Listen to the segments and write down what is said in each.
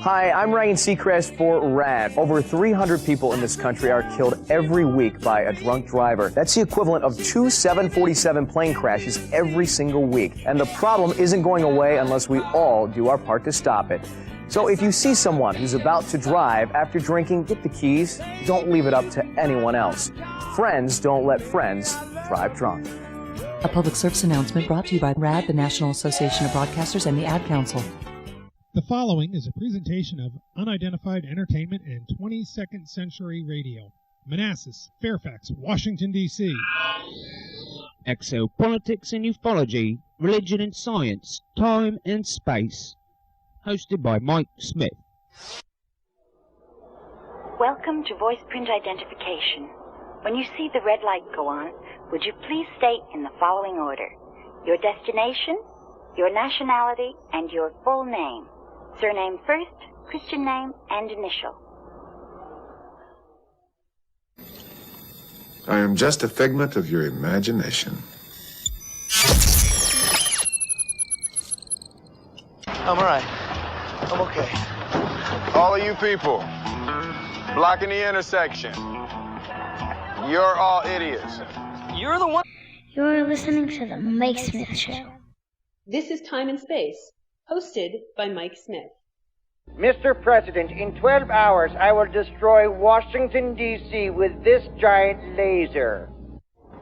Hi, I'm Ryan Seacrest for RAD. Over 300 people in this country are killed every week by a drunk driver. That's the equivalent of 2 747 plane crashes every single week. And the problem isn't going away unless we all do our part to stop it. So if you see someone who's about to drive after drinking, get the keys. Don't leave it up to anyone else. Friends don't let friends drive drunk. A public service announcement brought to you by RAD, the National Association of Broadcasters, and the Ad Council. The following is a presentation of unidentified entertainment and 22nd century radio. Manassas, Fairfax, Washington, D.C. Exopolitics and Ufology, Religion and Science, Time and Space. Hosted by Mike Smith. Welcome to voice print identification. When you see the red light go on, would you please state in the following order your destination, your nationality, and your full name. Surname first, Christian name, and initial. I am just a figment of your imagination. I'm all right. I'm okay. All of you people blocking the intersection, you're all idiots. You're the one. You're listening to the Mike Smith Show. This is Time and Space, hosted by Mike Smith. Mr. President, in 12 hours I will destroy Washington, D.C. with this giant laser.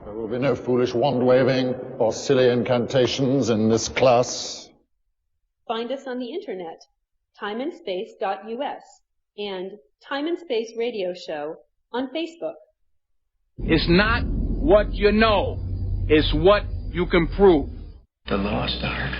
There will be no foolish wand-waving or silly incantations in this class. Find us on the internet, timeandspace.us, and Time and Space Radio Show on Facebook. It's not what you know, it's what you can prove. The Lost Ark.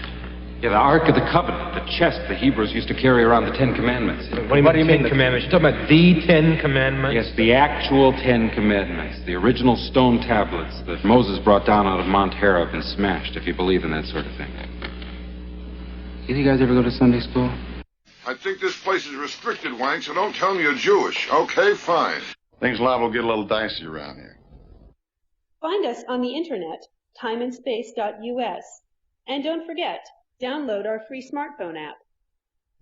Yeah, the Ark of the Covenant, the chest the Hebrews used to carry around the Ten Commandments. What do you mean, Commandments? You're talking about the Ten Commandments? Yes, the actual Ten Commandments, the original stone tablets that Moses brought down out of Mount Horeb and smashed, if you believe in that sort of thing. You guys ever go to Sunday school? I think this place is restricted, Wank, so don't tell me you're Jewish. Okay, fine. Things liable to get a little dicey around here. Find us on the internet, timeandspace.us. And don't forget, download our free smartphone app.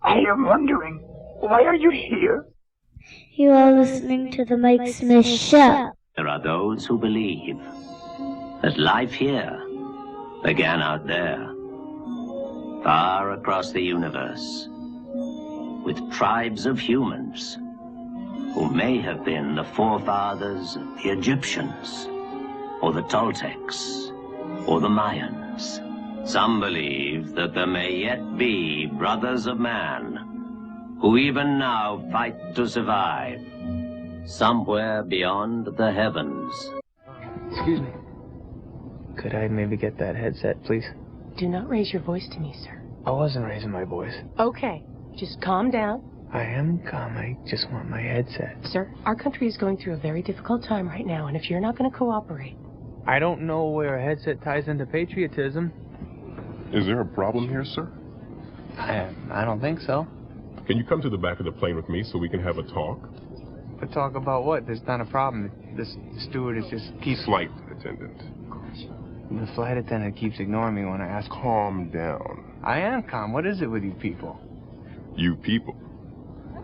I am wondering, why are you here? You are listening to the Mike Smith Show. There are those who believe that life here began out there, far across the universe, with tribes of humans who may have been the forefathers of the Egyptians, or the Toltecs, or the Mayans. Some believe that there may yet be brothers of man who even now fight to survive somewhere beyond the heavens. Excuse me. Could I maybe get that headset, please? Do not raise your voice to me, sir. I wasn't raising my voice. Okay, just calm down. I am calm. I just want my headset. Sir, our country is going through a very difficult time right now, and if you're not going to cooperate... I don't know where a headset ties into patriotism. Is there a problem here, sir? I don't think so. Can you come to the back of the plane with me so we can have a talk? A talk about what? There's not a problem. This steward is just keeps... Flight attendant. The flight attendant keeps ignoring me when I ask... Calm down. I am calm. What is it with you people? You people?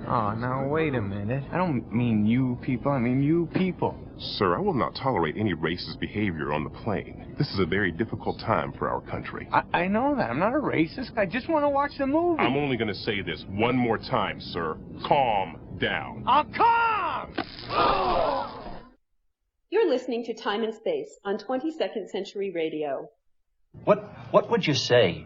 Oh, now wait a minute. I don't mean you people. I mean you people. Sir, I will not tolerate any racist behavior on the plane. This is a very difficult time for our country. I know that. I'm not a racist. I just want to watch the movie. I'm only going to say this one more time, sir. Calm down. I'll calm! You're listening to Time and Space on 22nd Century Radio. What would you say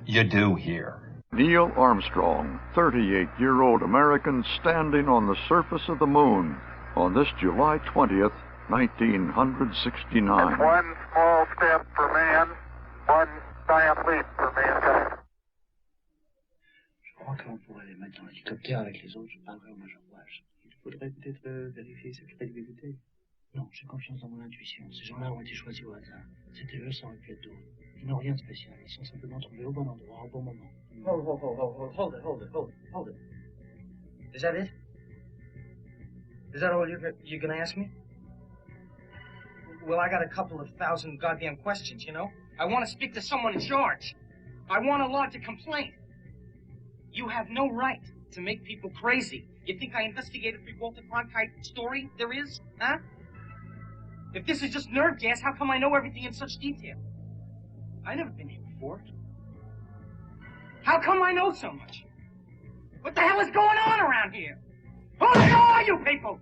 you do here? Neil Armstrong, 38-year-old American standing on the surface of the moon on this July 20th, 1969. That's one small step for man, one giant leap for mankind. Je crois qu'on pourrait les mettre dans l'hélicoptère avec les autres, je parlerai au major Walsh. Il faudrait peut-être vérifier sa crédibilité. Non, j'ai confiance dans mon intuition. Ces gens-là ont été choisis au hasard. C'était eux, ça aurait pu être d'autres. Ils n'ont rien de spécial. Ils sont simplement trouvés au bon endroit, au bon moment. Hold it. Is that it? Is that all you're gonna ask me? Well, I got a couple of thousand goddamn questions, you know? I want to speak to someone in charge. I want to lodge a complaint. You have no right to make people crazy. You think I investigated every Walter Cronkite story there is? Huh? If this is just nerve gas, how come I know everything in such detail? I've never been here before. How come I know so much? What the hell is going on around here? Who the hell are you people?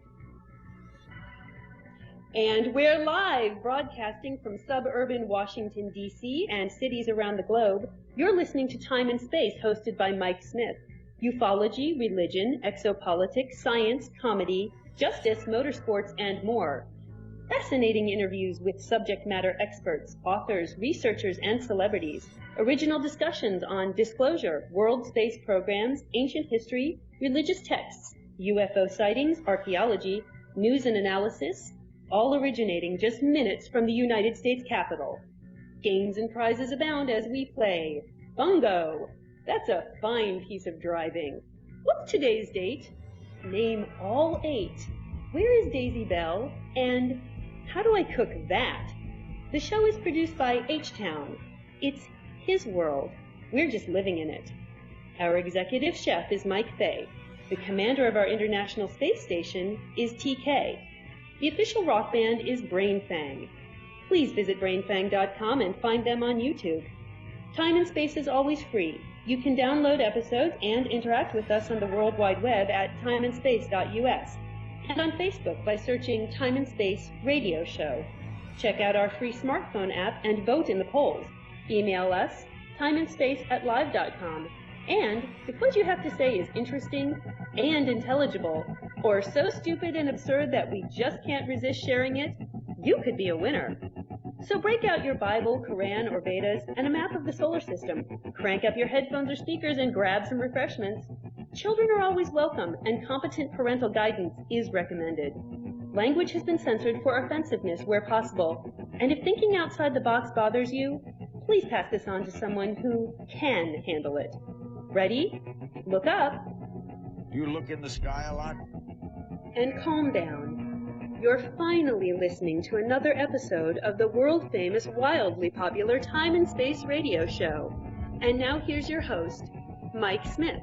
And we're live broadcasting from suburban Washington, D.C. and cities around the globe. You're listening to Time and Space, hosted by Mike Smith. Ufology, religion, exopolitics, science, comedy, justice, motorsports, and more. Fascinating interviews with subject matter experts, authors, researchers, and celebrities. Original discussions on disclosure, world space programs, ancient history, religious texts, UFO sightings, archaeology, news and analysis, all originating just minutes from the United States Capitol. Games and prizes abound as we play. Bungo! That's a fine piece of driving. What's today's date? Name all 8. Where is Daisy Bell? And how do I cook that? The show is produced by H-Town. It's his world. We're just living in it. Our executive chef is Mike Fay. The commander of our International Space Station is TK. The official rock band is Brainfang. Please visit brainfang.com and find them on YouTube. Time and Space is always free. You can download episodes and interact with us on the World Wide Web at timeandspace.us and on Facebook by searching Time and Space Radio Show. Check out our free smartphone app and vote in the polls. Email us, timeandspace@live.com. And if what you have to say is interesting and intelligible, or so stupid and absurd that we just can't resist sharing it, you could be a winner. So break out your Bible, Quran, or Vedas and a map of the solar system. Crank up your headphones or speakers and grab some refreshments. Children are always welcome, and competent parental guidance is recommended. Language has been censored for offensiveness where possible, and if thinking outside the box bothers you, please pass this on to someone who can handle it. Ready? Look up. You look in the sky a lot? And calm down. You're finally listening to another episode of the world-famous, wildly popular Time and Space Radio Show. And now here's your host, Mike Smith.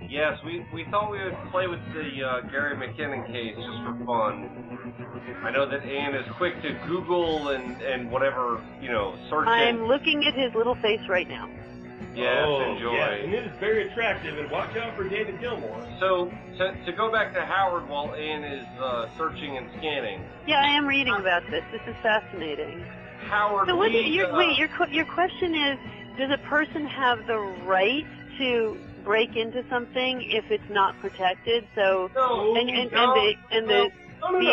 Yes, we thought we would play with the Gary McKinnon case just for fun. I know that Ann is quick to Google and whatever, search. I'm looking at his little face right now. Yes, enjoy. Yes, and it is very attractive, and watch out for David Gilmour. So, to go back to Howard while Ann is searching and scanning. Yeah, I am reading about this. This is fascinating. Howard, so your question is, does a person have the right to break into something if it's not protected? So, the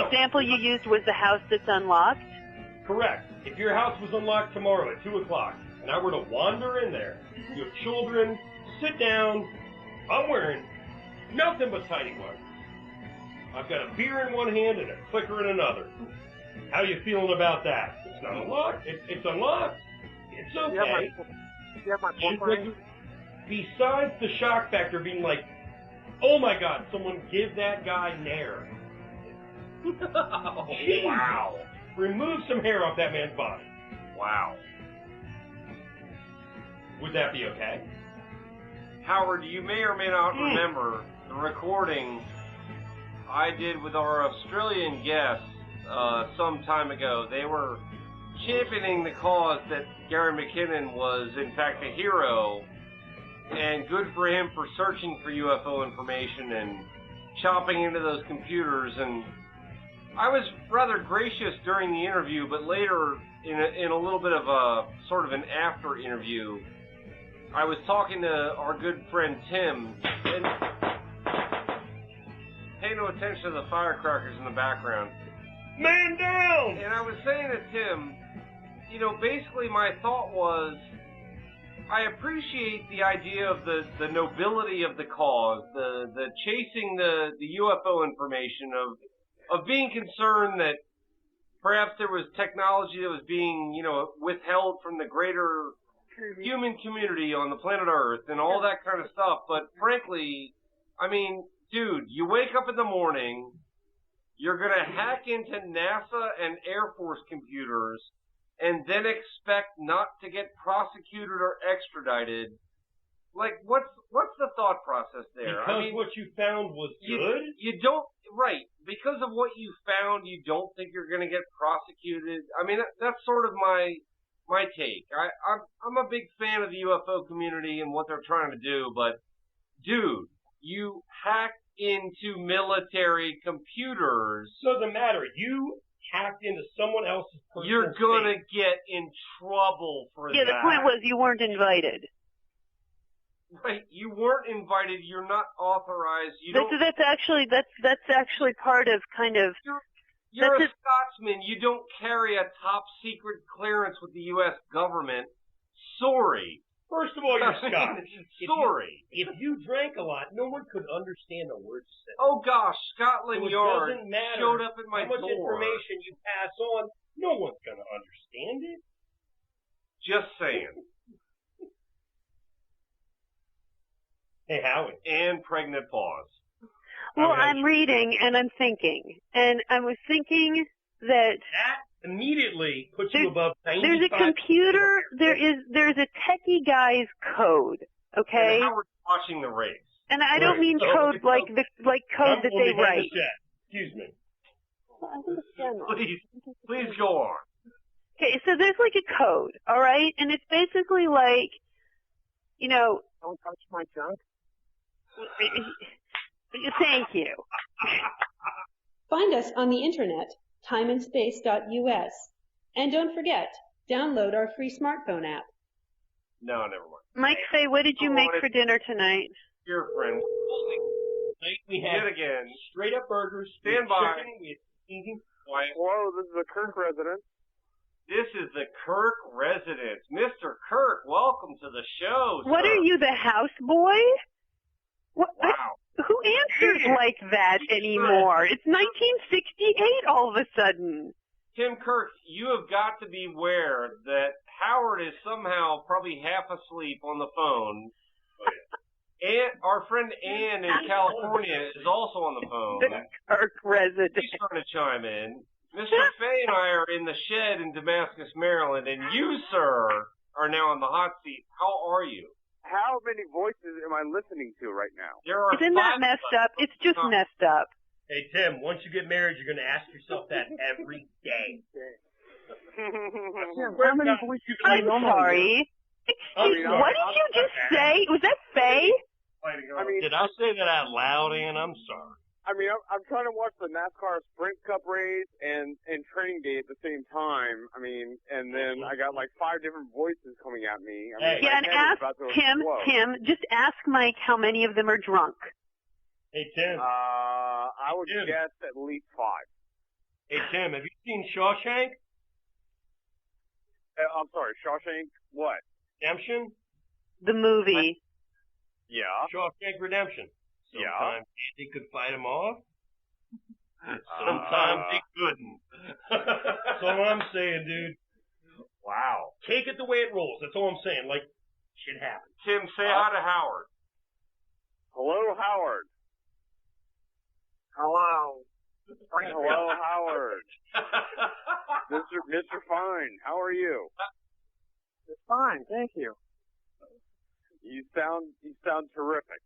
example you used was the house that's unlocked? Correct. If your house was unlocked tomorrow at 2 o'clock, and I were to wander in there, you have children, sit down, I'm wearing nothing but tidy whities. I've got a beer in one hand and a clicker in another. How you feeling about that? It's not unlocked. It's unlocked. It's okay. You have my porn. Besides the shock factor being like, oh my God, someone give that guy Nair. Oh, wow. Remove some hair off that man's body. Wow. Would that be okay? Howard, you may or may not remember the recording I did with our Australian guests some time ago. They were championing the cause that Gary McKinnon was, in fact, a hero, and good for him for searching for UFO information and chopping into those computers. And I was rather gracious during the interview, but later, in a little bit of a sort of an after interview, I was talking to our good friend Tim, and pay no attention to the firecrackers in the background. Man down! And I was saying to Tim, basically my thought was, I appreciate the idea of the nobility of the cause, the chasing the UFO information, of being concerned that perhaps there was technology that was being, withheld from the greater human community on the planet Earth and all that kind of stuff. But frankly, I mean, dude, you wake up in the morning, you're going to hack into NASA and Air Force computers and then expect not to get prosecuted or extradited Like, what's the thought process there? Because what you found was good? You don't, right. Because of what you found, you don't think you're going to get prosecuted. I mean, that's sort of my take. I'm a big fan of the UFO community and what they're trying to do, but, dude, you hacked into military computers. Doesn't matter. You hacked into someone else's personal You're going to get in trouble for that. Yeah, the point was you weren't invited. Right, you weren't invited. You're not authorized. That's actually part of kind of. You're a Scotsman. You don't carry a top secret clearance with the U.S. government. Sorry. First of all, you're Scottish. Sorry. If you drank a lot, no one could understand a word you said. Oh gosh, Scotland Yard doesn't matter showed up at my how much door. information you pass on. No one's going to understand it. Just saying. Hey, Howie. And pregnant pause. Well, I'm reading and I'm thinking, and I was thinking that immediately puts you above 95. There's a computer. There's a techie guy's code. Okay. And Howard's watching the race. And I don't mean code like code that they write. Excuse me. Please go on. Okay, so there's like a code, all right, and it's basically like, don't touch my junk. Thank you. Find us on the internet, timeandspace.us. And don't forget, download our free smartphone app. No, never mind. Mike, say, what did you make for dinner tonight? Your friend. We had again. Straight up burgers. Stand by. Hello, this is the Kirk residence. This is the Kirk residence. Mr. Kirk, welcome to the show, sir. What are you, the houseboy? What? Wow. Who answers like that anymore? It's 1968 all of a sudden. Tim Kirk, you have got to be aware that Howard is somehow probably half asleep on the phone. And our friend Ann in California is also on the phone. The Kirk resident. She's trying to chime in. Mr. Fay and I are in the shed in Damascus, Maryland, and you, sir, are now in the hot seat. How are you? How many voices am I listening to right now? Isn't that messed up? It's just messed up. Hey, Tim, once you get married, you're going to ask yourself that every day. How many voices am I I'm sorry. Excuse me, what did you just say? Was that Faye? Did I say that out loud, Ann? I'm sorry. I mean, I'm trying to watch the NASCAR Sprint Cup race and Training Day at the same time. I mean, and then I got like 5 different voices coming at me. I mean, yeah, and ask Tim, just ask Mike how many of them are drunk. Hey, Tim. I would guess at least 5. Hey, Tim, have you seen Shawshank? I'm sorry, Shawshank what? Redemption? The movie. Yeah. Shawshank Redemption. Yeah. Sometimes Andy could fight him off. Sometimes he couldn't. That's all I'm saying, dude. Wow. Take it the way it rolls. That's all I'm saying. Like, shit happens. Tim, say hi to Howard. Hello, Howard. Hello. Hello, Howard. Mr. Fine, how are you? It's fine, thank you. You sound terrific.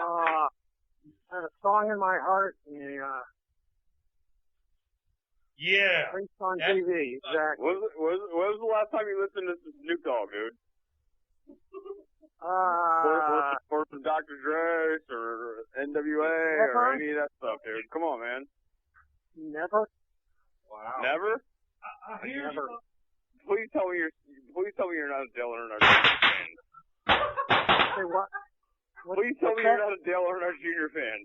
I had a song in my heart and yeah. Prince on TV, exactly. When was the last time you listened to Snoop Dogg, dude? Or some Dr. Dre or NWA or any of that stuff, dude. Come on, man. Never. Wow. Never? Never. Please tell me you're not a Dale Earnhardt fan. Say what? Please tell me you're not a Dale Earnhardt Jr. fan.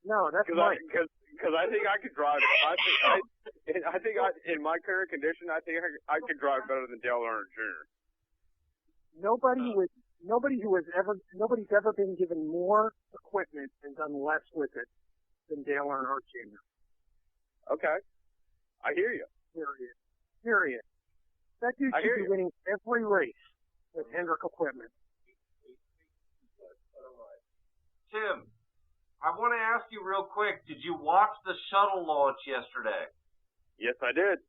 No, that's Mike. Because I think I could drive. I think in my current condition, I think I could drive better than Dale Earnhardt Jr. Nobody's ever been given more equipment and done less with it than Dale Earnhardt Jr. Okay. I hear you. Period. That dude should be winning every race with Hendrick equipment. Tim, I want to ask you real quick, did you watch the shuttle launch yesterday? Yes, I did.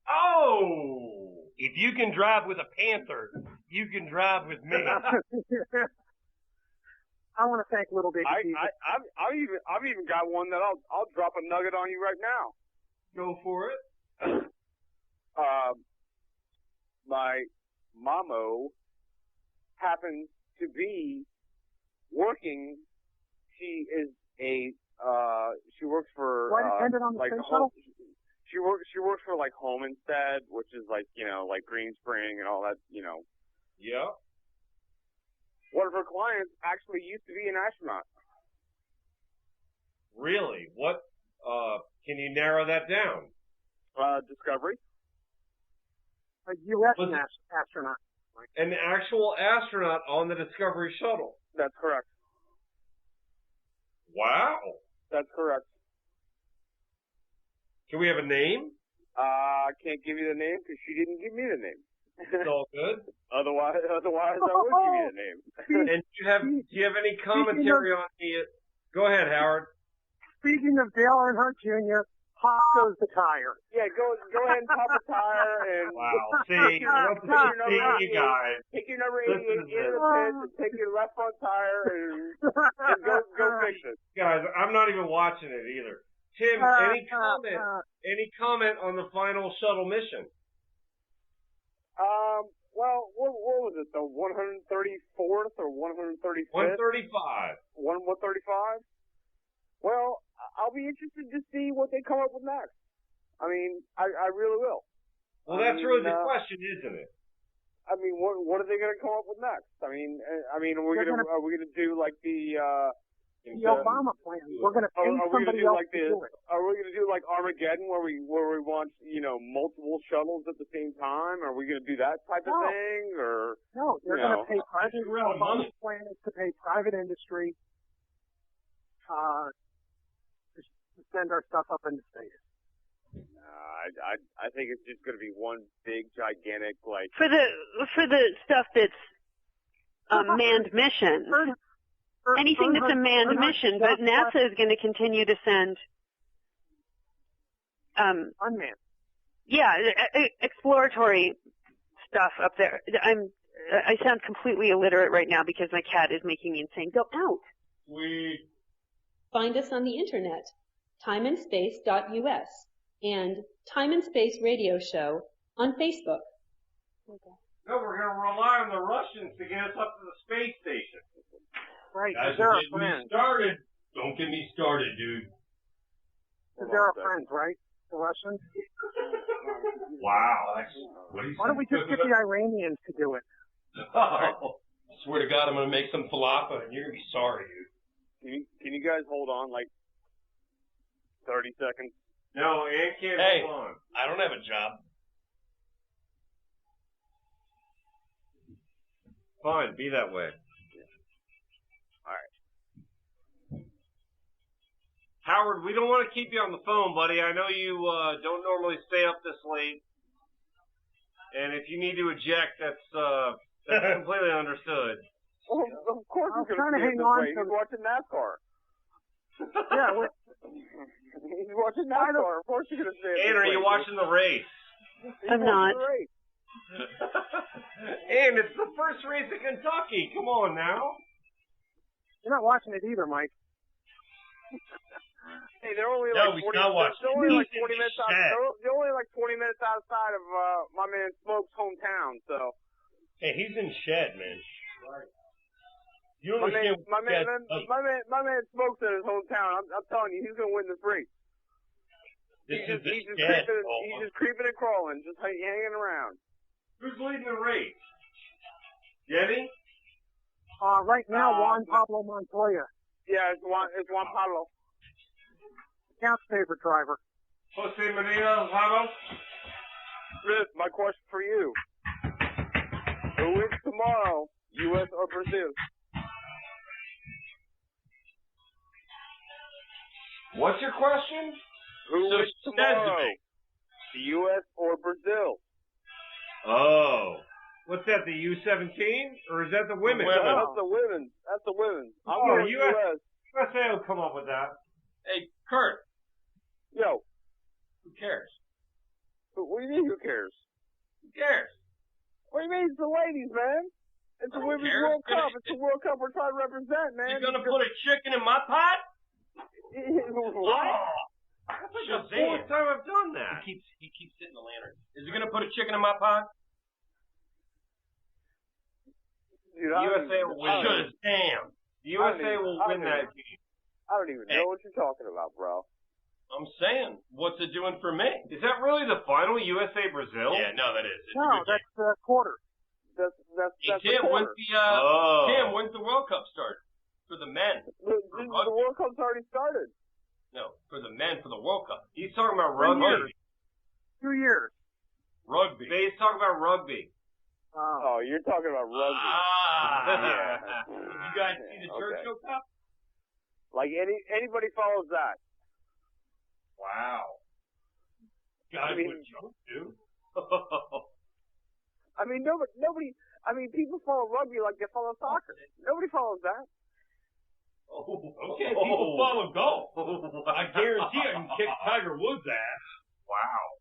Oh! If you can drive with a Panther, You can drive with me. I want to thank Little Baby Jesus. I've even got one that I'll drop a nugget on you right now. Go for it. My mamo happens to be working. She is she works for Flight attendant on the like space shuttle? She works for like Home Instead, which is like like Green Spring and all that. Yeah. One of her clients actually used to be an astronaut. Really? What? Can you narrow that down? Discovery. A U.S. astronaut. An actual astronaut on the Discovery shuttle. That's correct. Wow. That's correct. Can we have a name? I can't give you the name because she didn't give me the name. It's all good. Otherwise I would give you the name. And do you have any commentary on the? Go ahead, Howard. Speaking of Dale Earnhardt Jr., pop goes the tire. Yeah, go ahead and pop a tire and. Wow. See, you guys. Take your number 88 in the pit and take your left front tire and go fix it. Guys, I'm not even watching it either. Tim, any comment on the final shuttle mission? Well, what was it? The 134th or 135th? 135. 135? Well, I'll be interested to see what they come up with next. I mean, I really will. Well, that's really the question, isn't it? I mean, what are they going to come up with next? I mean, are we gonna do like the Obama plan? We're going to pay somebody else to do it. Are we going to do like Armageddon, where we launch multiple shuttles at the same time? Are we going to do that type of thing, or no? They're going to pay private. Obama's plan is to pay private industry to send our stuff up into space. I think it's just going to be one big gigantic like for the stuff that's manned missions. Anything that's a manned mission, but NASA is going to continue to send unmanned. Yeah, exploratory stuff up there. I sound completely illiterate right now because my cat is making me insane. Go out. Find us on the internet, timeandspace.us, and Time and Space Radio Show on Facebook. No, we're going to rely on the Russians to get us up to the space station. Right, guys, they're our get me friends. started. Don't get me started, dude. Because they're our friends, right? The Russians? Wow. Why don't we just get the Iranians to do it? Oh, I swear to God, I'm going to make some falafel, and you're going to be sorry, dude. Can you guys hold on like 30 seconds? No, Ann can't hold on. I don't have a job. Fine, be that way. All right. Howard, we don't want to keep you on the phone, buddy. I know you don't normally stay up this late. And if you need to eject, that's completely understood. Well, of course I'm he's trying to hang this on way. to He's watching NASCAR. Yeah, he's watching NASCAR. Of course you're going to stay Ann, are you watching the race? I'm not. And it's the first race in Kentucky. Come on now. You're not watching it either, Mike. Hey, they're only No, like we 40 can't watch They're only like it. 20 minutes out. They're only like 20 minutes outside of my man Smoke's hometown. So. Hey, he's in Shed, man. You My don't understand. my man Smoke's in his hometown. I'm telling you, he's gonna win this race. This he's is the just Shed. he's just creeping and crawling, just hanging around. Who's leading the race? Jenny? Right now, Juan Pablo Montoya. Yeah, it's Juan Pablo. Count's favorite driver. Jose Maria Ramos? Chris, my question for you. Who wins tomorrow, U.S. or Brazil? What's your question? Who wins tomorrow, the U.S. or Brazil? Oh. What's that, the U-17? Or is that the women? That's the women's. That's the women's. I'm going U.S. USA will come up with that. Hey, Kurt. Yo. Who cares? What do you mean, who cares? Who cares? What do you mean it's the ladies, man? It's the Women's World Cup. It's the World Cup we're trying to represent, man. You're gonna put a chicken in my pot? What? That's like the fourth time I've done that. He keeps hitting the lantern. Is he gonna put a chicken in my pot? Dude, USA will win. Shazam! The USA will win that game. I don't even know what you're talking about, bro. I'm saying, what's it doing for me? Is that really the final USA Brazil? Yeah, no, that is. No, that's the quarter. That's Tim, the quarter. when's the World Cup start? For the men. The World Cup's already started. No, for the men, for the World Cup. He's talking about rugby. 2 years. Rugby. He's talking about rugby. Oh, you're talking about rugby. Yeah. Did you guys see the Churchill Cup? Like anybody follows that. Wow. Guys would jump, dude. I mean, nobody. I mean, people follow rugby like they follow soccer. Nobody follows that. Okay, people follow golf. I guarantee I can kick Tiger Woods' ass. Wow.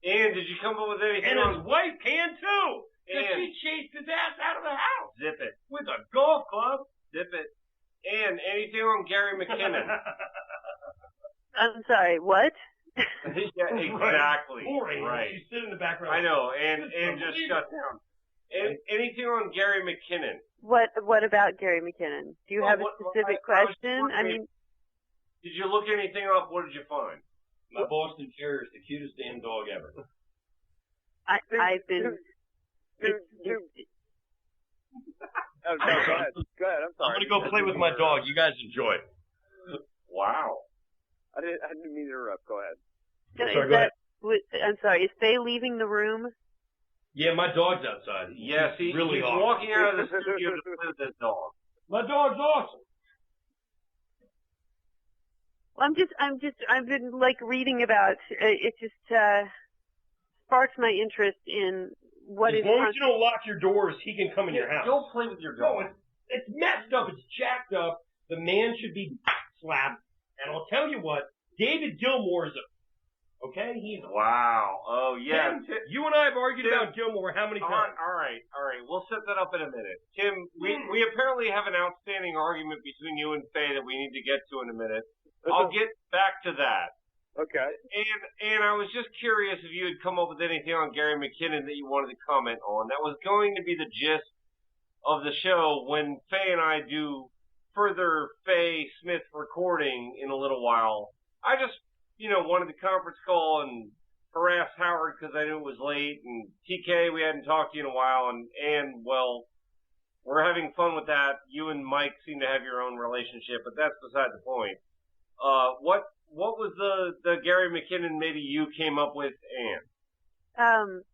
And did you come up with anything? And his wife can too. And she chased his ass out of the house. Zip it. With a golf club. Zip it. And anything on Gary McKinnon? I'm sorry, what? Yeah, exactly. Right. She's sitting in the background. I know, and just shut down. Anything on Gary McKinnon? What about Gary McKinnon? Do you have a specific question? I mean, did you look anything up? What did you find? My Boston Terrier is the cutest damn dog ever. I've been. Go ahead. I'm sorry. I'm gonna go play with my dog. You guys enjoy. Wow. I didn't mean to interrupt. Go ahead. I'm sorry. Is Faye leaving the room? Yeah, my dog's outside. Yes, he's walking out of the studio to play with his dog. My dog's awesome. Well, I've been like reading about it. Just sparks my interest in what is. As long as you don't lock your doors, he can come in your house. Don't play with your dog. No, it's messed up. It's jacked up. The man should be slapped. And I'll tell you what, David Gilmour is okay? He's wow. Oh, yeah. Tim, you and I have argued about Gilmour how many times? All right. We'll set that up in a minute. Tim, we apparently have an outstanding argument between you and Faye that we need to get to in a minute. I'll get back to that. Okay. And I was just curious if you had come up with anything on Gary McKinnon that you wanted to comment on. That was going to be the gist of the show when Faye and I do further Faye Smith recording in a little while. I just, wanted to conference call and harass Howard because I knew it was late, and TK, we hadn't talked to you in a while, and well, we're having fun with that. You and Mike seem to have your own relationship, but that's beside the point. What was the Gary McKinnon maybe you came up with, Ann?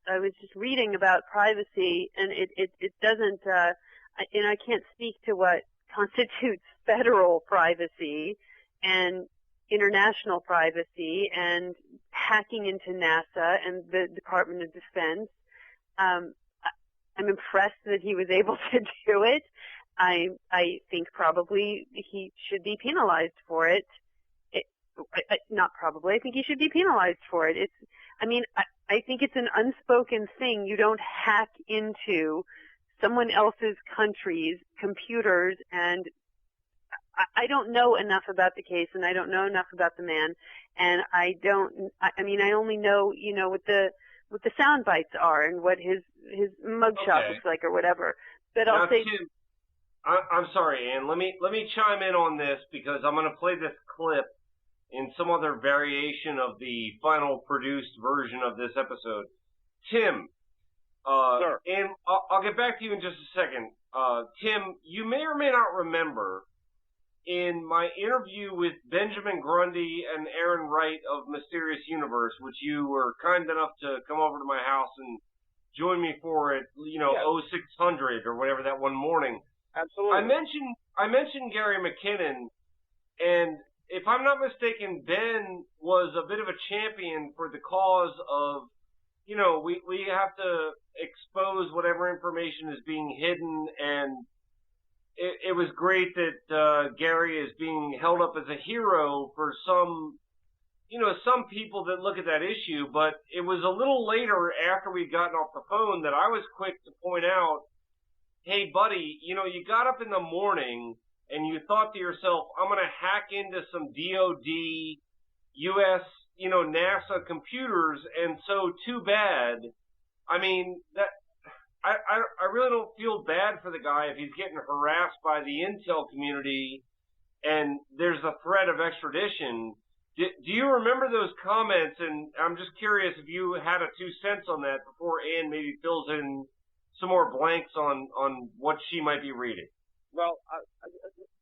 I was just reading about privacy, and it doesn't, I can't speak to what constitutes federal privacy and international privacy and hacking into NASA and the Department of Defense. I'm impressed that he was able to do it. I think probably he should be penalized for it. Not probably. I think he should be penalized for it. I think it's an unspoken thing. You don't hack into someone else's country's computers, and I don't know enough about the case, and I don't know enough about the man, and I only know, what the sound bites are and what his mugshot looks like or whatever. But I'll say, Tim, I'm sorry, Ann. Let me chime in on this because I'm going to play this clip in some other variation of the final produced version of this episode. Tim, sir. And I'll get back to you in just a second. Tim, you may or may not remember in my interview with Benjamin Grundy and Aaron Wright of Mysterious Universe, which you were kind enough to come over to my house and join me for at 0600 or whatever that one morning. Absolutely. I mentioned Gary McKinnon, and if I'm not mistaken, Ben was a bit of a champion for the cause of, we have to expose whatever information is being hidden, and it was great that Gary is being held up as a hero for some some people that look at that issue, but it was a little later after we'd gotten off the phone that I was quick to point out, hey, buddy, you got up in the morning and you thought to yourself, I'm going to hack into some DOD, U.S., NASA computers, and so too bad. I mean, I really don't feel bad for the guy if he's getting harassed by the intel community and there's a threat of extradition. Do you remember those comments? And I'm just curious if you had a 2 cents on that before Ann maybe fills in some more blanks on what she might be reading. Well,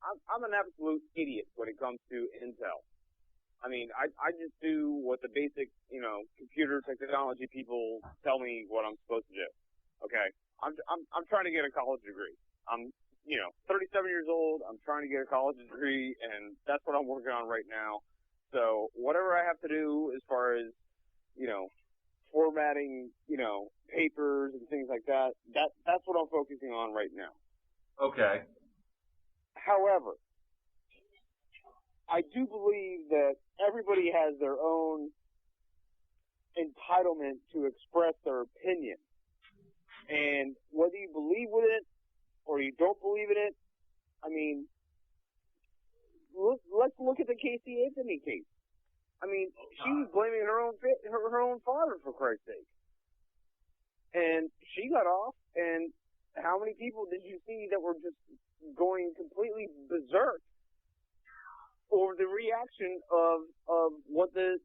I'm an absolute idiot when it comes to intel. I mean, I just do what the basic, computer technology people tell me what I'm supposed to do. Okay, I'm trying to get a college degree. I'm 37 years old. I'm trying to get a college degree, and that's what I'm working on right now. So whatever I have to do as far as, formatting, papers and things like that, that's what I'm focusing on right now. Okay. However, I do believe that everybody has their own entitlement to express their opinion. And whether you believe with it or you don't believe in it, I mean, let's look at the Casey Anthony case. I mean, she was blaming her own father, for Christ's sake. And she got off, and how many people did you see that were just going completely berserk over the reaction of what the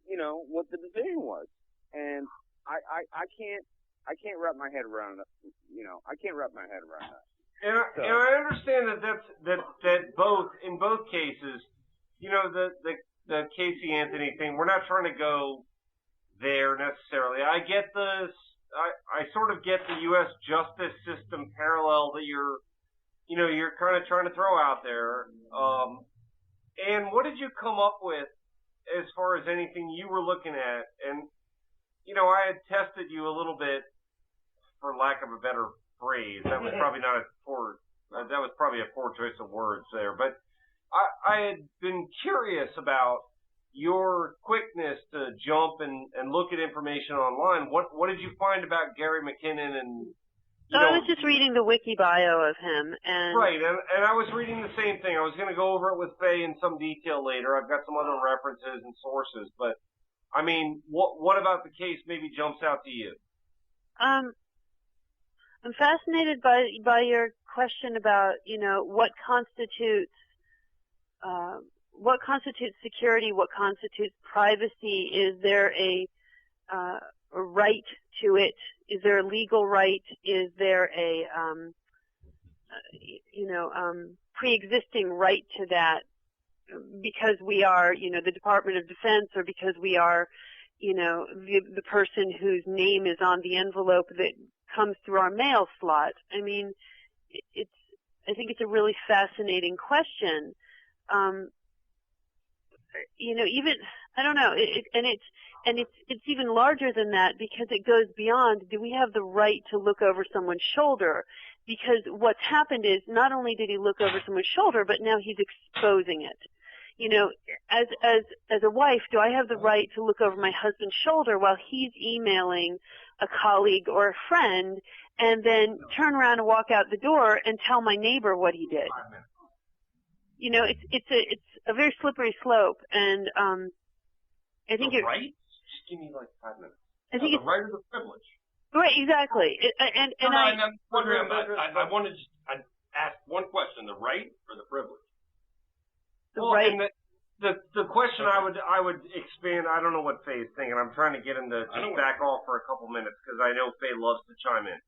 decision was? And I can't wrap my head around it. I can't wrap my head around that. And I understand that in both cases, the Casey Anthony thing, we're not trying to go there necessarily. I get I sort of get the U.S. justice system parallel that you're kind of trying to throw out there. And what did you come up with as far as anything you were looking at? And, I had tested you a little bit, for lack of a better phrase. That was probably not that was probably a poor choice of words there. But I had been curious about your quickness to jump and look at information online. What did you find about Gary McKinnon and... I was just reading the wiki bio of him, and... Right, and I was reading the same thing. I was going to go over it with Faye in some detail later. I've got some other references and sources, but, I mean, what about the case maybe jumps out to you? I'm fascinated by your question about, what constitutes security, what constitutes privacy. Is there a right to it? Is there a legal right? Is there a pre-existing right to that because we are, the Department of Defense, or because we are, the person whose name is on the envelope that comes through our mail slot? I mean, I think it's a really fascinating question. Even, I don't know, it's even larger than that, because it goes beyond, do we have the right to look over someone's shoulder? Because what's happened is, not only did he look over someone's shoulder, but now he's exposing it. As a wife, do I have the right to look over my husband's shoulder while he's emailing a colleague or a friend, and then turn around and walk out the door and tell my neighbor what he did? It's a very slippery slope, and I think right? Just give me like 5 minutes. I think the right or the privilege. Right, exactly. I want to just ask one question: the right or the privilege? Right. And the question I would expand. I don't know what Faye's thinking. I'm trying to get him to just back off for a couple minutes, because I know Faye loves to chime in.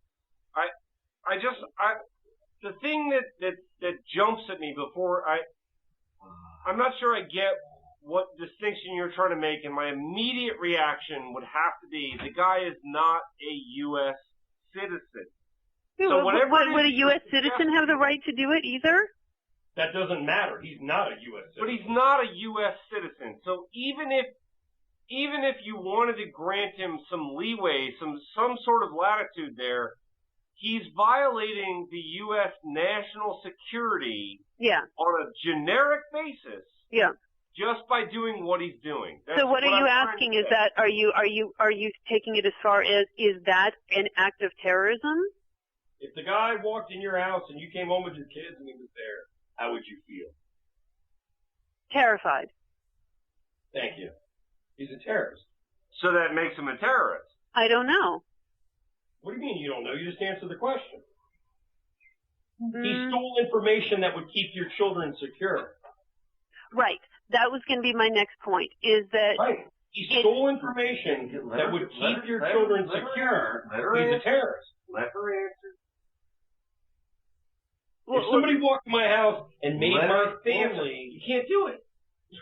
The thing that jumps at me before I'm not sure I get what distinction you're trying to make, and my immediate reaction would have to be, the guy is not a U.S. citizen. So would a U.S. citizen have the right to do it either? That doesn't matter. He's not a U.S. citizen. But he's not a U.S. citizen. So even if you wanted to grant him some leeway, some sort of latitude there, he's violating the U.S. national security on a generic basis. Yeah. just by doing what he's doing. That's so what are you I'm asking? trying Is to say. that are you taking it as far as is that an act of terrorism? If the guy walked in your house and you came home with your kids and he was there, how would you feel? Terrified. Thank you. He's a terrorist. So that makes him a terrorist. I don't know. What do you mean you don't know? You just answered the question. He stole information that would keep your children secure. Right. That was going to be my next point, is that... Right. He stole information that would keep your children secure. He's a terrorist. Let her answer. If somebody walked in my house and made my family... You can't do it.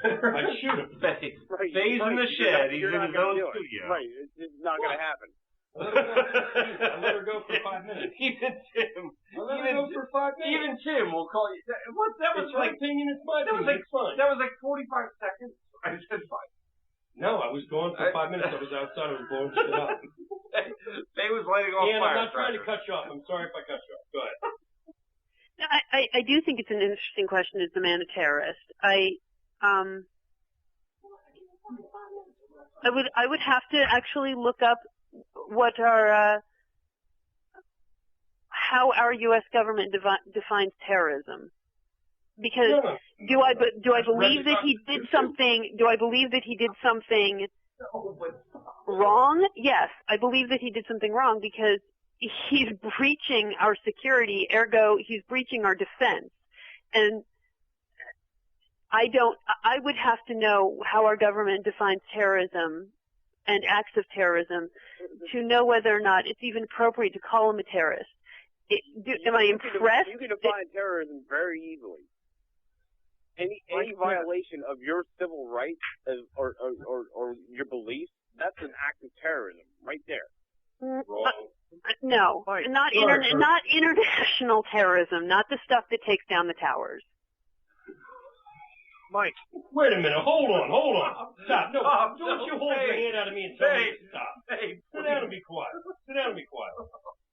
I'd shoot him. Faye's in the shed. He's in his own studio. Right. It's not going to happen. I let her go for 5 minutes. Even Tim. Even Tim will call you. That was it's your opinion. It's my opinion. It's fine. That was like 45 seconds. I said fine. No, I was gone for 5 minutes. I was outside. I was blowing shit up. Faye was lighting off And fire. I'm not trying to cut you off. I'm sorry if I cut you off. Go ahead. I do think it's an interesting question. Is the man a terrorist? I would have to actually look up what our how our U.S. government defines terrorism, because do I believe that he did something? Do I believe that he did something wrong? Yes, I believe that he did something wrong because he's breaching our security. Ergo, he's breaching our defense, and I would have to know how our government defines terrorism and acts of terrorism to know whether or not it's even appropriate to call him a terrorist. Am I impressed? You can define terrorism very easily. Any violation of your civil rights or your beliefs, that's an act of terrorism right there. No, not international terrorism, not the stuff that takes down the towers. Mike. Wait a minute. Hold on. Stop. No, don't you hold your hand out of me and tell me to stop. Sit down and be quiet.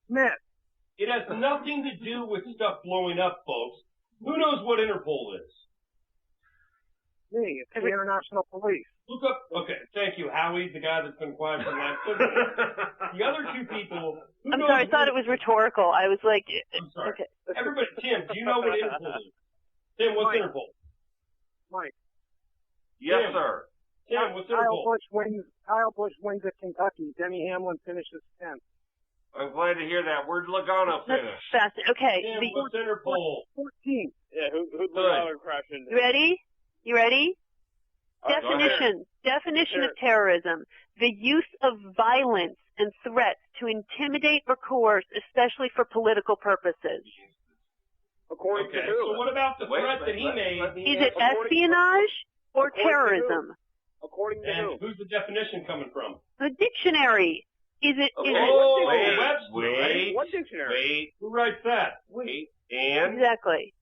Matt. It has nothing to do with stuff blowing up, folks. Who knows what Interpol is? Me. It's the International Police. Look up. Okay, thank you, Howie, the guy that's been quiet for the last 2 minutes. The other two people. I'm sorry. I thought it was rhetorical. I was like. I'm sorry. Okay. Everybody, Tim, do you know what Interpol is? Tim, what's Interpol? Mike. Yes, sir. Tim, what's Interpol? Kyle Busch wins at Kentucky. Demi Hamlin finishes 10th. I'm glad to hear that. Where'd Logano finish? That's okay. Tim, what's Interpol? 14. Yeah, who'd Logano crash into? You ready? Right, Definition of terrorism: the use of violence and threats to intimidate or coerce, especially for political purposes. According to who? So what about the threat that he made? Is it espionage or terrorism? According to who? And who's the definition coming from? The dictionary. Webster, Wait. What dictionary? Who writes that? Wait. And exactly.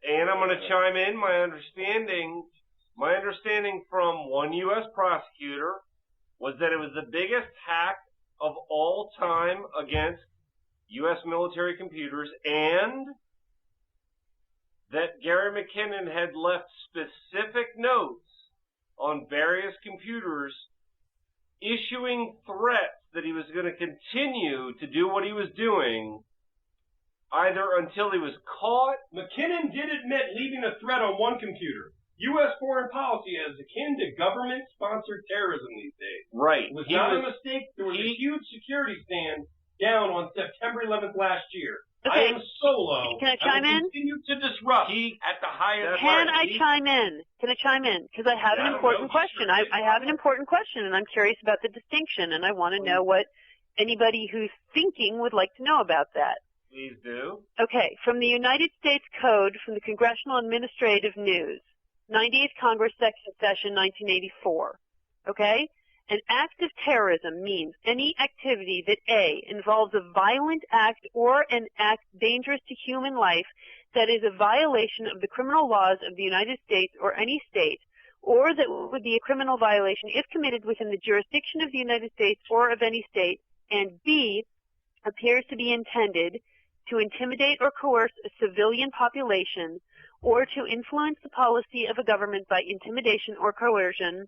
And I'm going to chime in. My understanding from one U.S. prosecutor was that it was the biggest hack of all time against U.S. military computers, and that Gary McKinnon had left specific notes on various computers issuing threats that he was going to continue to do what he was doing either until he was caught. McKinnon did admit leaving a threat on one computer. U.S. foreign policy is akin to government-sponsored terrorism these days. Right. It was not a mistake. There was a huge security stand down on September 11th last year. Okay. I am solo. Can I chime in? Continue to disrupt. At the highest Can I chime in? Because I have an important question. I have an important question, and I'm curious about the distinction, and I want to know what anybody who's thinking would like to know about that. Please do. Okay. From the United States Code, from the Congressional Administrative News, 98th Congress, Session 1984. Okay? An act of terrorism means any activity that A, involves a violent act or an act dangerous to human life that is a violation of the criminal laws of the United States or any state, or that would be a criminal violation if committed within the jurisdiction of the United States or of any state, and B, appears to be intended to intimidate or coerce a civilian population or to influence the policy of a government by intimidation or coercion,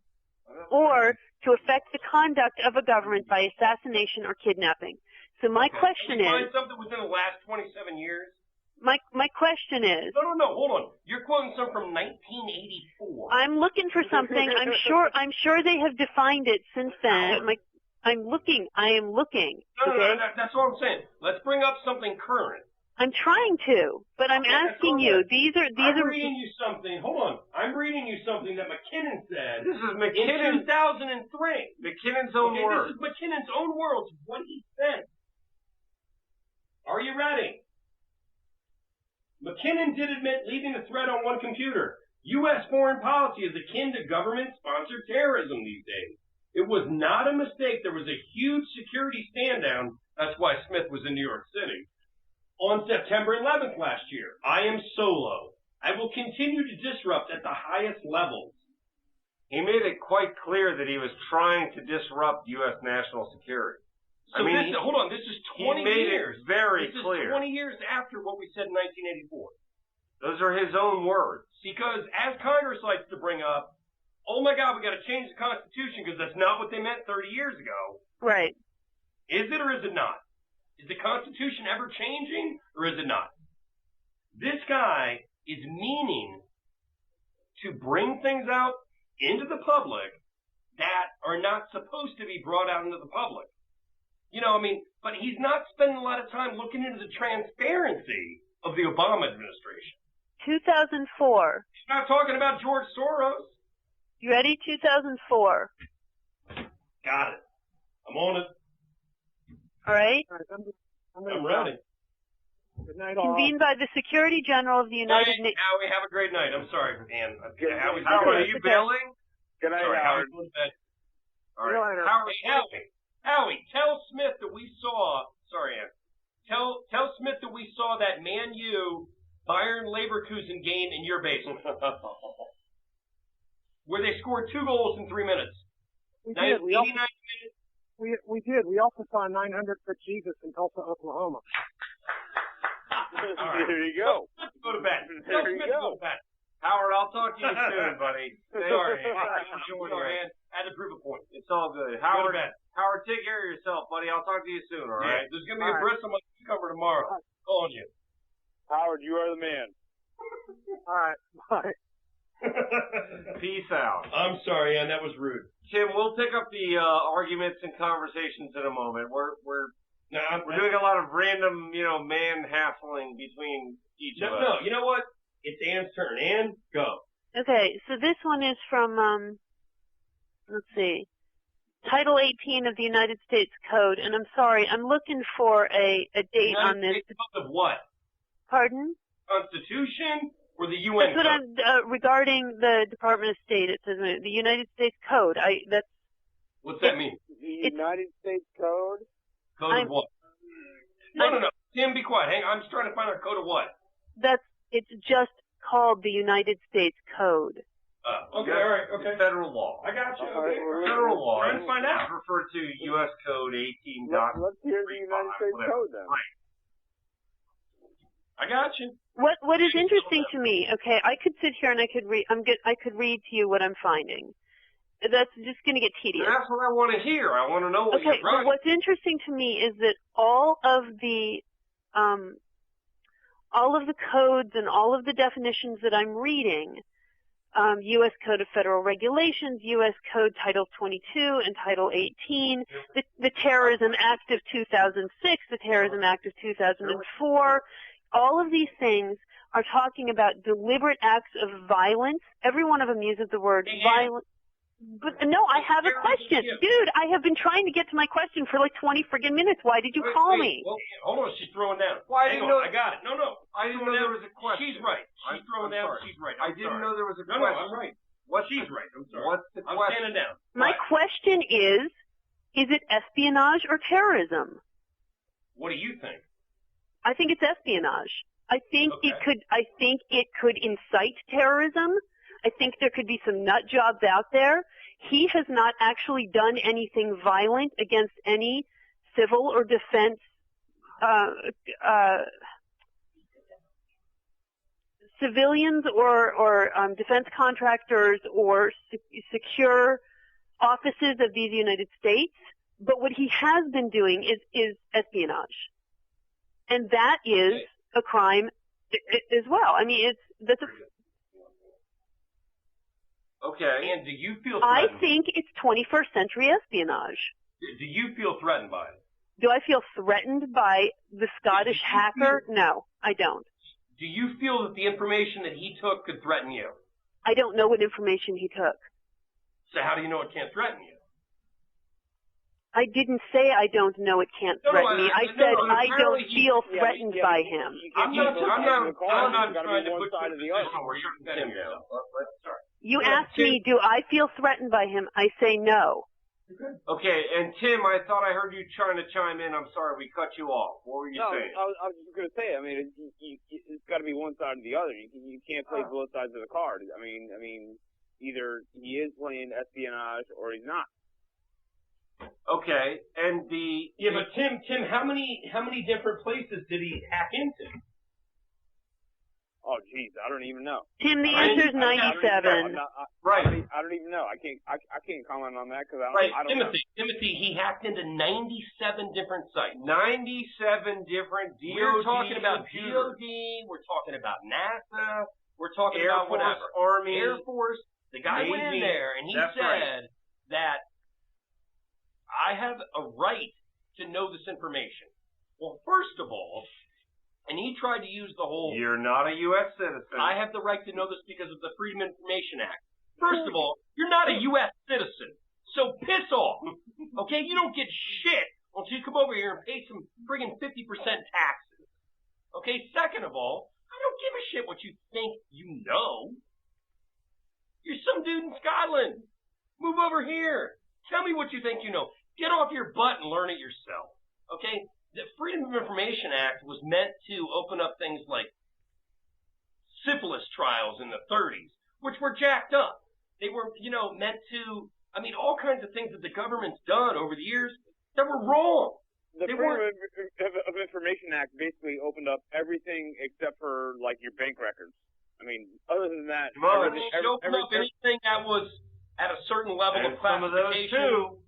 or to affect the conduct of a government by assassination or kidnapping. So my question Can you is... find something within the last 27 years? My question is... No, hold on. You're quoting something from 1984. I'm looking for something. I'm sure they have defined it since then. I am looking. No, that's what I'm saying. Let's bring up something current. I'm trying to, but I'm asking you. I'm reading you something. Hold on. I'm reading you something that McKinnon said. This is McKinnon. In 2003. McKinnon's own words. This is McKinnon's own words. What he said. Are you ready? McKinnon did admit leaving the threat on one computer. U.S. foreign policy is akin to government-sponsored terrorism these days. It was not a mistake. There was a huge security stand-down. That's why Smith was in New York City. On September 11th last year, I am solo. I will continue to disrupt at the highest levels. He made it quite clear that he was trying to disrupt U.S. national security. So hold on, this is 20 years. He made it very This clear. is 20 years after what we said in 1984. Those are his own words. Because as Congress likes to bring up, oh my God, we got to change the Constitution because that's not what they meant 30 years ago. Right. Is it or is it not? Is the Constitution ever changing or is it not? This guy is meaning to bring things out into the public that are not supposed to be brought out into the public. You know, I mean, but he's not spending a lot of time looking into the transparency of the Obama administration. 2004. He's not talking about George Soros. You ready? 2004. Got it. I'm on it. All right. I'm ready. Good night, all. Convened by the Secretary General of the United Nations. Howie, have a great night. I'm sorry, man. Howard, are you bailing? Good night, Howard. All right. Howie, tell Smith that we saw. Sorry, Ann. Tell Smith that we saw that Man U Bayern Leverkusen game in your basement, where they scored 2 goals in 3 minutes. We did. 89 minutes. We did. We also saw 900-foot Jesus in Tulsa, Oklahoma. All right. There you go. Let's go to bed. There you go. To bed. Howard, I'll talk to you soon, buddy. Sorry, man. I had to prove a point. It's all good. Howard, take care of yourself, buddy. I'll talk to you soon, all right? There's going to be a bristle on my cover tomorrow. Calling you. Howard, you are the man. All right. Bye. Peace out. I'm sorry, Ann. That was rude. Tim, we'll pick up the arguments and conversations in a moment. We're doing a lot of random, man-hassling between each of us. No, you know what? It's Ann's turn. Ann, go. Okay, so this one is from, let's see, Title 18 of the United States Code, and I'm sorry, I'm looking for a date on this. United States Code of what? Pardon? Constitution or the UN That's what Code? I'm, regarding the Department of State, it says the United States Code. What's that mean? The United States Code? Code of what? No. Tim, be quiet. Hang on. I'm just trying to find out code of what? It's just called the United States Code. Okay, all right, okay. Federal law. I got you. All right, Okay. Federal law. Trying to find out. Refer to U.S. Code 18. Let's hear the United States Code then. Right. I got you. What is interesting to me? Okay, I could sit here and I could read. I could read to you what I'm finding. That's just going to get tedious. That's what I want to hear. I want to know what okay, you're writing. but what's interesting to me is that all of the codes and all of the definitions that I'm reading, U.S. Code of Federal Regulations, U.S. Code Title 22 and Title 18, the Terrorism Act of 2006, the Terrorism Act of 2004, all of these things are talking about deliberate acts of violence. Every one of them uses the word violence. But no, I have a question. Dude, I have been trying to get to my question for like 20 friggin' minutes. Why did you call me? Well, hold on, she's throwing down. Hang on, I got it. No. I didn't know there was a question. She's right. She's throwing down. She's right. I didn't know there was a question. question. No, I'm right. She's right. I'm sorry. What's the question? I'm standing down. My question is it espionage or terrorism? What do you think? I think it's espionage. I think it could incite terrorism. I think there could be some nut jobs out there. He has not actually done anything violent against any civil or defense civilians or defense contractors or secure offices of these United States. But what he has been doing is espionage. And that is a crime as well. I mean, that's a... Okay, and do you feel I threatened? think it's 21st century espionage. Do you feel threatened by it? Do I feel threatened by the Scottish hacker? No, I don't. Do you feel that the information that he took could threaten you? I don't know what information he took. So how do you know it can't threaten you? I didn't say I don't know it can't threaten me. I said I don't feel threatened by him. I'm not trying to put you in a position where you're defending yourself. You asked me, do I feel threatened by him? I say no. Okay, and Tim, I thought I heard you trying to chime in. I'm sorry, we cut you off. What were you saying? I was just going to say, I mean, it's got to be one side or the other. You can't play both sides of the card. I mean, either he is playing espionage or he's not. Okay, and but Tim, how many different places did he hack into? Oh, geez, I don't even know. Tim, the answer is 97. Right. I don't even know. I can't comment on that because I don't know. Timothy, he hacked into 97 different sites. 97 different DOD. We're talking about DOD. We're talking about NASA. We're talking about whatever. Army, Air Force. The guy went in there and he said that I have a right to know this information. Well, first of all, and he tried to use the whole... You're not a U.S. citizen. I have the right to know this because of the Freedom of Information Act. First of all, you're not a U.S. citizen, so piss off, okay? You don't get shit until you come over here and pay some friggin' 50% taxes, okay? Second of all, I don't give a shit what you think you know. You're some dude in Scotland. Move over here. Tell me what you think you know. Get off your butt and learn it yourself, okay? The Freedom of Information Act was meant to open up things like syphilis trials in the 30s, which were jacked up. They were, meant to, all kinds of things that the government's done over the years that were wrong. The Freedom of Information Act basically opened up everything except for, like, your bank records. Other than that... It opened up anything that was at a certain level of classification. Some of those, too.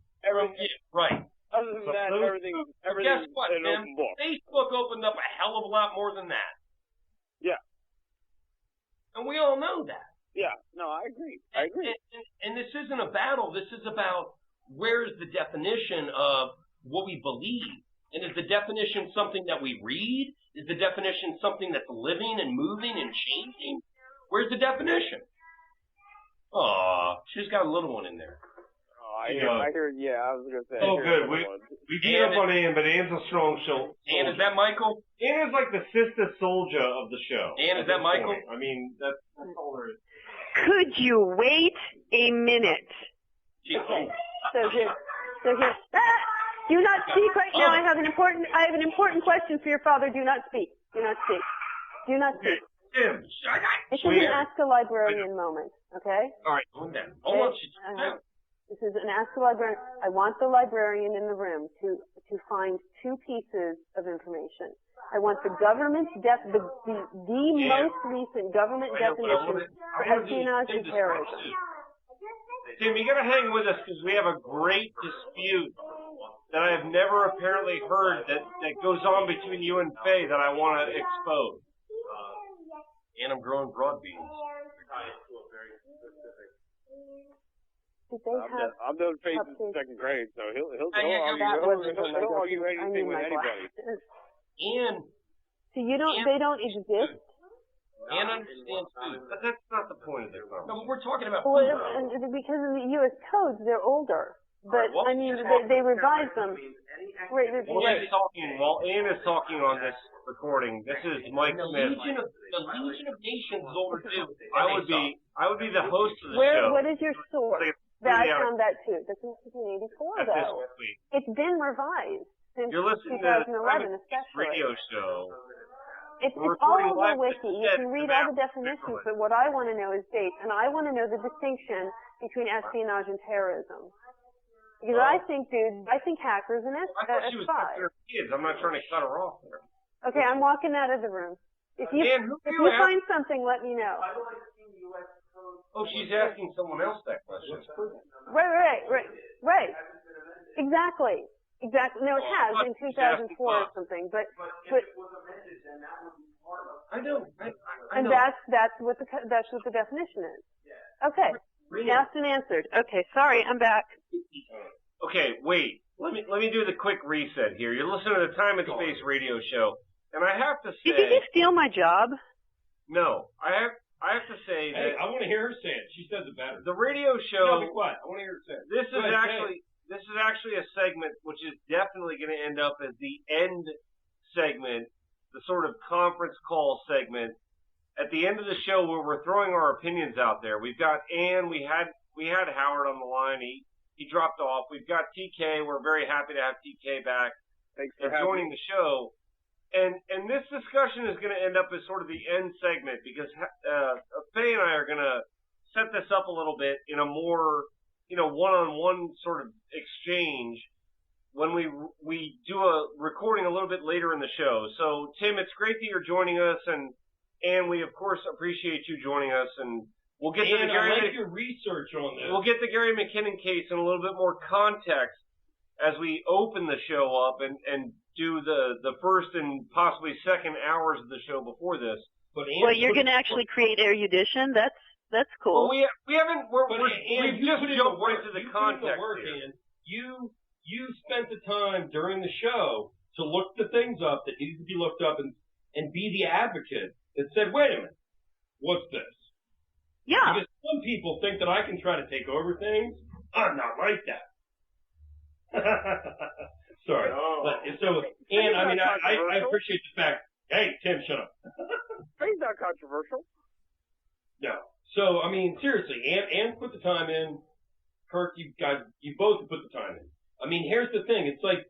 Right. Other than that, everything guess what, an Tim? open book. Facebook opened up a hell of a lot more than that. Yeah. And we all know that. Yeah. No, I agree. And this isn't a battle. This is about where's the definition of what we believe. And is the definition something that we read? Is the definition something that's living and moving and changing? Where's the definition? Aw, she's got a little one in there. I heard, I was going to say. Oh, good. We beat up on Ann, but Ann's a strong soldier. Ann, is that Michael? Ann is like the sister soldier of the show. Ann, is that Michael? Point. That's all there is. Could you wait a minute? Okay. So here. Do not speak right now. I have an important question for your father. Do not speak. Do not speak. Do not speak. Tim, this is an Ask a Librarian moment, okay? All right, hold on. This is an Ask a Librarian. I want the librarian in the room to find two pieces of information. I want the government's the most recent government definition for espionage and terrorism. Tim, you got to hang with us because we have a great dispute that I have never apparently heard that goes on between you and Faye that I want to expose. And I'm growing broad beans. I'm doing Faith in second grade, so he'll argue anything with anybody. And so they don't exist. And understands food, but that's not the point of their conversation. No, we're talking about food. Well, because of the U.S. codes, they're older. But they revise them. While Ann is talking on this recording, this is Mike Smith. The Legion of Nations is older too. I would be the host of the show. What is your source? I found that too. That's in 1984, though. It's been revised since 2011, especially. Radio show. It's all over the wiki. You can read all the definitions, but what I want to know is dates, and I want to know the distinction between espionage and terrorism. Because I think hackers and I thought she was talking to her kids. I'm not trying to cut her off there. Okay, I'm walking out of the room. If you, Ann, who if do you you find something, let me know. Oh, she's asking someone else that question. Right. Exactly. No, it has in 2004 or something, but I know. and know. that's what the definition is. Okay. Asked and answered. Okay, sorry, I'm back. Okay, wait. Let me do the quick reset here. You're listening to the Time and Space radio show, and I have to say. Did you just steal my job? No, I have to say that. Hey, I want to hear her say it. She says it better. The radio show. No, be quiet. I want to hear her say it. This is actually a segment which is definitely going to end up as the end segment, the sort of conference call segment at the end of the show where we're throwing our opinions out there. We've got Ann. We had Howard on the line. He dropped off. We've got TK. We're very happy to have TK back. Thanks for joining the show. And this discussion is going to end up as sort of the end segment because Faye and I are going to set this up a little bit in a more, one-on-one sort of exchange when we do a recording a little bit later in the show. So, Tim, it's great that you're joining us, and we, of course, appreciate you joining us, and we'll get to the Gary. I like your research on this. We'll get the Gary McKinnon case in a little bit more context as we open the show up and do the first and possibly second hours of the show before this. But you're going to actually create erudition? That's cool. Well, we haven't. We've just jumped right to the context. You spent the time during the show to look the things up that needed to be looked up and be the advocate that said, wait a minute, what's this? Yeah. Because some people think that I can try to take over things. I'm not like that. Sorry. I appreciate the fact. Hey, Tim, shut up. He's not controversial. No. So, seriously, Ann put the time in. Kirk, you both put the time in. Here's the thing. It's like,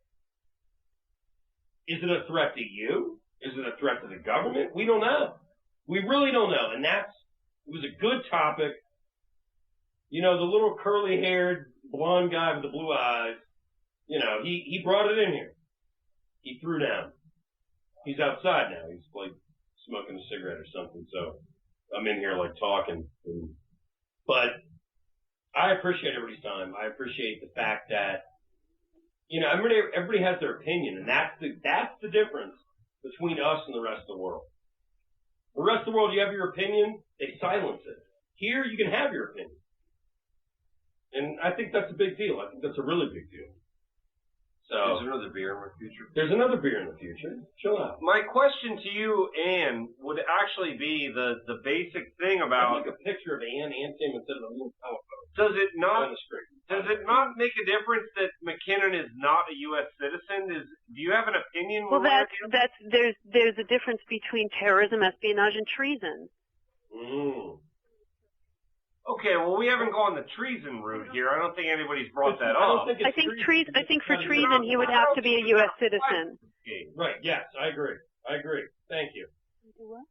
is it a threat to you? Is it a threat to the government? We don't know. We really don't know. And it was a good topic. The little curly-haired blonde guy with the blue eyes, he brought it in here. He threw down. He's outside now. He's like smoking a cigarette or something. So I'm in here like talking. But I appreciate everybody's time. I appreciate the fact that, everybody has their opinion, and that's the difference between us and the rest of the world. The rest of the world, you have your opinion, they silence it. Here, you can have your opinion. And I think that's a big deal. I think that's a really big deal. So there's another beer in the future. There's another beer in the future. Chill out. My question to you, Ann, would actually be the basic thing about. I'd like a picture of Ann and Tim instead of a little telephone. Does it not make a difference that McKinnon is not a U.S. citizen? Do you have an opinion? Well, there's a difference between terrorism, espionage, and treason. Okay, well, we haven't gone the treason route here. I don't think anybody's brought that up. I think for treason, he would have to be a U.S. citizen. Right, yes, I agree. Thank you.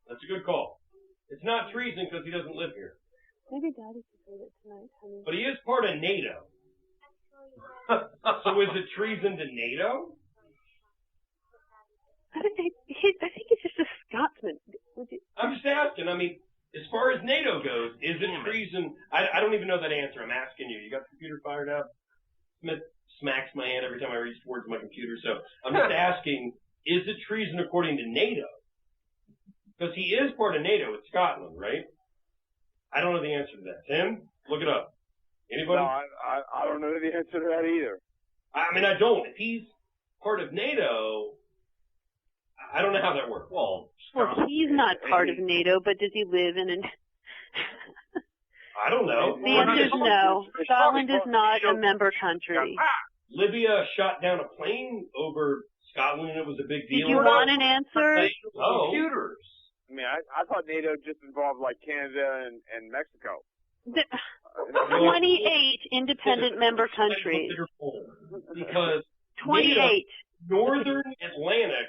That's a good call. It's not treason because he doesn't live here. Maybe Daddy could read it tonight, honey. But he is part of NATO. So is it treason to NATO? I think he's just a Scotsman. I'm just asking. As far as NATO goes, is it treason? I don't even know that answer. I'm asking you. You got the computer fired up? Smith smacks my hand every time I reach towards my computer. So I'm just asking, is it treason according to NATO? Because he is part of NATO. It's Scotland, right? I don't know the answer to that. Tim, look it up. Anybody? No, I don't know the answer to that either. I don't. If he's part of NATO, I don't know how that works. Well, he's not part of NATO, but does he live in an... I don't know. The answer is no. Scotland is not a member country. Libya shot down a plane over Scotland, and it was a big deal. Did you want an answer? Computers. I thought NATO just involved like Canada and Mexico. 28 independent member countries. Because 28. Northern Atlantic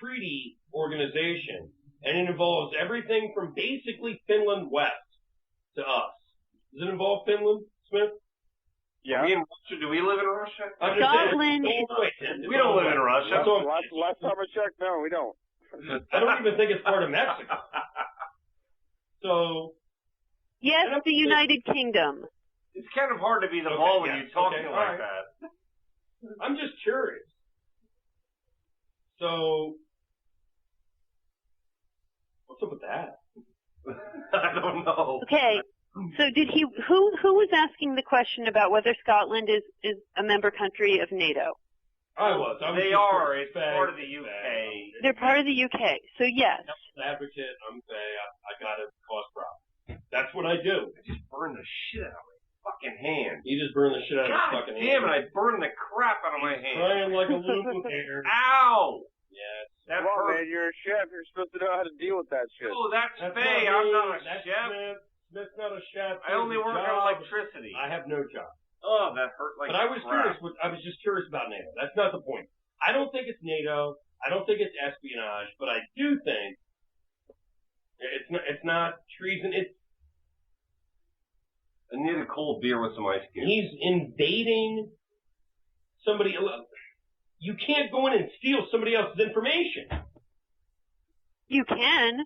Treaty Organization, and it involves everything from basically Finland west to us. Does it involve Finland, Smith? Yeah. Do we live in Russia? Scotland. We don't live in Russia. Last time I checked, no, we don't. I don't even think it's part of Mexico. So. Yes, the United Kingdom. It's kind of hard to be the ball when you're talking like that. I'm just curious. So, what's up with that? I don't know. Okay, so did he? Who was asking the question about whether Scotland is a member country of NATO? I was. They are. It's part of the UK. They're part of the UK. So yes. I'm an advocate. I'm saying I gotta cause problems. That's what I do. I just burn the shit out of my fucking hand. You just burn the shit out of your fucking hand. God damn it! I burned the crap out of my hand. Crying like a lubricator. Ow! Yes. That Come on, man. You're a chef. You're supposed to know how to deal with that shit. Oh, that's Faye. I'm not a chef. That's not a chef. I only work on electricity. I have no job. Oh, that hurt like. But I was curious. I was just curious about NATO. That's not the point. I don't think it's NATO. I don't think it's espionage. But I do think it's not treason. I need a cold beer with some ice cubes. He's invading somebody. You can't go in and steal somebody else's information. You can.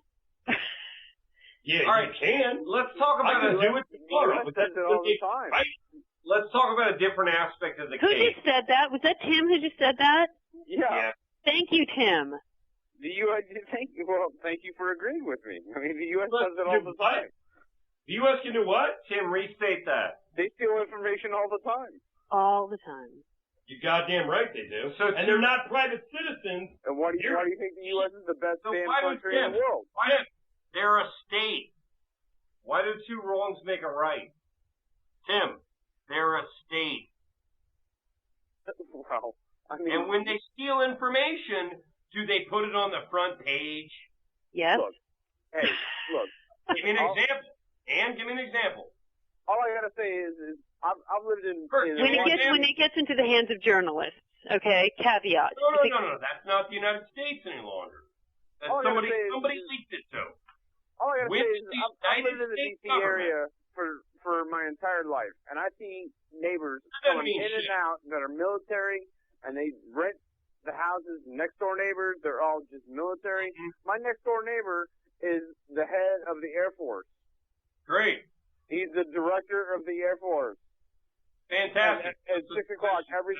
Yeah, all right, you can. Let's talk about I can do it tomorrow. But that's it all the time. Right? Let's talk about a different aspect of the Who case. just said that? Was that Tim who just said that? Yeah. Thank you, Tim. The U.S. Thank you for agreeing with me. I mean, the U.S. does it all the time. The U.S. can do what? Tim, restate that. They steal information all the time. All the time. You goddamn right they do. And they're not private citizens. And why do you think the U.S. is the best damn country in the world? They're a state. Why do two wrongs make a right? Tim, they're a state. Well, I mean... And when they steal information, do they put it on the front page? Yes. Look. Give me an example. And give me an example. All I gotta say is I've lived in... When it gets into the hands of journalists, okay, caveat. No, that's not the United States any longer. That's somebody leaked it to. All I gotta say is I've lived in the D.C. area for my entire life, and I see neighbors coming in and out that are military, and they rent the houses. Next door neighbors, they're all just military. My next door neighbor is the head of the Air Force. Great. He's the director of the Air Force. Fantastic. At 6 o'clock every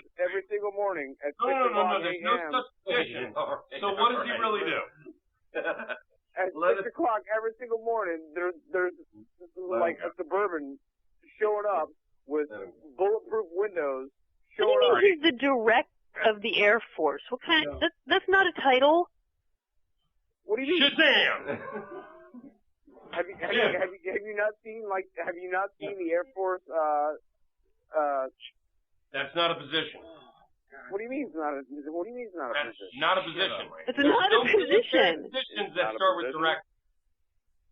single morning at 6 o'clock there's a.m. no such position. So what does he really do? At 6 o'clock every single morning, there's like a Suburban showing up with bulletproof windows. What do you mean he's the director of the Air Force? What kind of... That's not a title. What do you mean? Shazam! Have you not seen the Air Force? That's not a position. What do you mean it's not a? What do you mean it's not a That's position? not a position. It's not a position. Positions that start with director.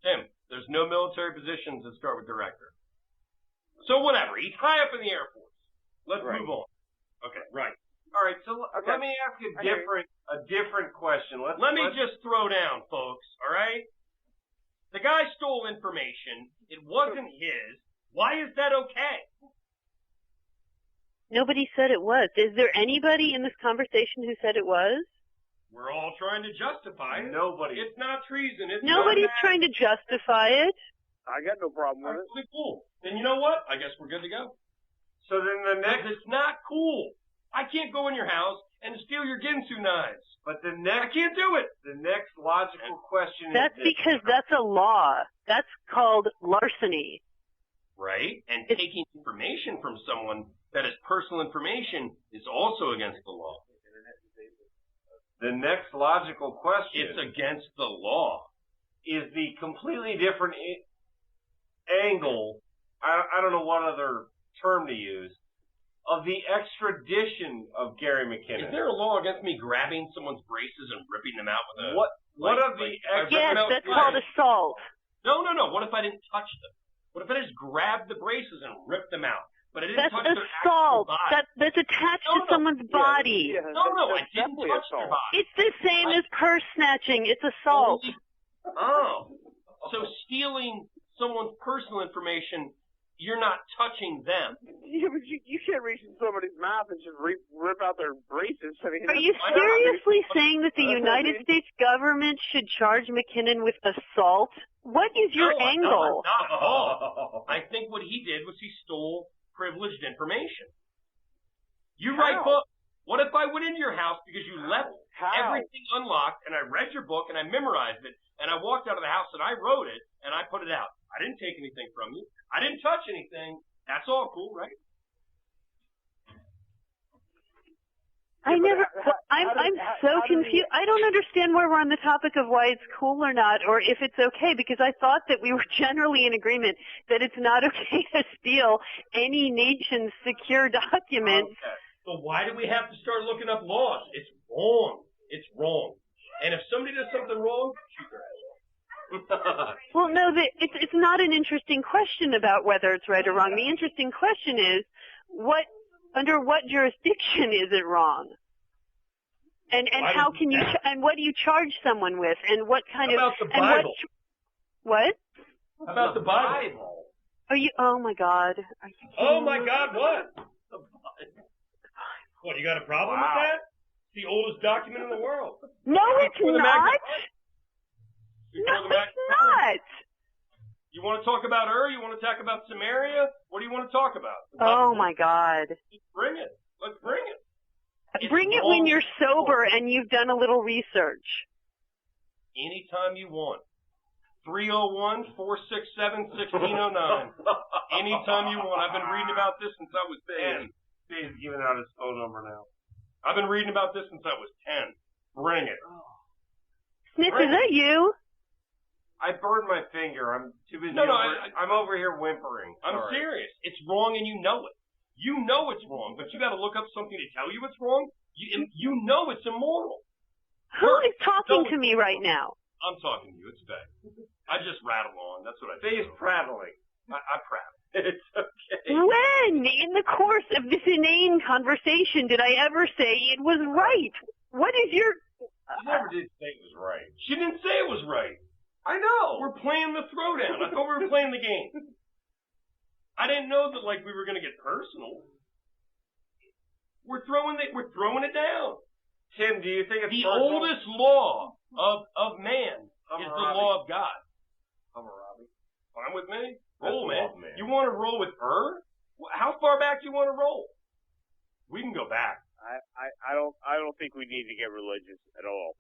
Tim, there's no military positions that start with director. So whatever. He's high up in the Air Force. Let's move on. Okay, right. All right. So let me ask a different question. Let me just throw down, folks. All right. The guy stole information. It wasn't his. Why is that okay? Nobody said it was. Is there anybody in this conversation who said it was? We're all trying to justify it. Nobody. It's not treason. Nobody's trying to justify it. I got no problem with it. Really cool. Then you know what? I guess we're good to go. So then the next... It's not cool. I can't go in your house and steal your Ginsu knives. But the next... I can't do it. The next logical question is... That's because that's a law. That's called larceny. Right? And taking information from someone that is personal information is also against the law. The next logical question... It's against the law. Is the completely different angle, I don't know what other term to use, of the extradition of Gary McKinnon. Is there a law against me grabbing someone's braces and ripping them out with a... Yes, that's called assault. No. What if I didn't touch them? What if I just grabbed the braces and ripped them out? But I didn't touch their actual body. That's attached to someone's body. No, I didn't touch their body. It's the same as purse snatching. It's assault. Oh. So stealing someone's personal information you're not touching them. Yeah, but you can't reach in somebody's mouth and just rip out their braces. I mean, Are you seriously saying that the United States government should charge McKinnon with assault? What is your angle? Not at all. I think what he did was he stole privileged information. You write books. What if I went into your house because you left everything unlocked and I read your book and I memorized it and I walked out of the house and I wrote it and I put it out? I didn't take anything from you. I didn't touch anything. That's all cool, right? I'm so confused. I don't understand why we're on the topic of why it's cool or not, or if it's okay, because I thought that we were generally in agreement that it's not okay to steal any nation's secure documents. Okay. So why do we have to start looking up laws? It's wrong. It's wrong. And if somebody does something wrong, shoot their ass. Well, no, it's not an interesting question about whether it's right or wrong. The interesting question is, under what jurisdiction is it wrong? And how can you and what do you charge someone with? And what kind of about the Bible? What? How about the Bible? Are you? Oh my God! Are you oh my God! What? What? You got a problem with that? It's the oldest document in the world. No, it's not. No, it's not. You want to talk about You want to talk about Samaria? What do you want to talk about? Oh my God! Bring it. Let's bring it. Bring it when you're sober and you've done a little research. Anytime you want. 301-467-1609. Anytime you want. I've been reading about this since I was 10. He's giving out his phone number now. I've been reading about this since I was 10. Bring it. Smith, is that you? I burned my finger. I'm too busy. I'm over here whimpering. I'm serious. It's wrong and you know it. You know it's wrong, but you got to look up something to tell you it's wrong. You know it's immoral. Who is talking to me right now? I'm talking to you. It's Faye. I just rattle on. That's what I do. Faye's prattling. I prattle. It's okay. When, in the course of this inane conversation, did I ever say it was right? What is your... She never did say it was right. She didn't say it was right. I know. We're playing the throwdown. I thought we were playing the game. I didn't know that, we were going to get personal. We're throwing it down. Tim, do you think it's the oldest law of man is the law of God? Hammurabi. Fine with me. Roll, man. You want to roll with her? How far back do you want to roll? We can go back. I don't think we need to get religious at all.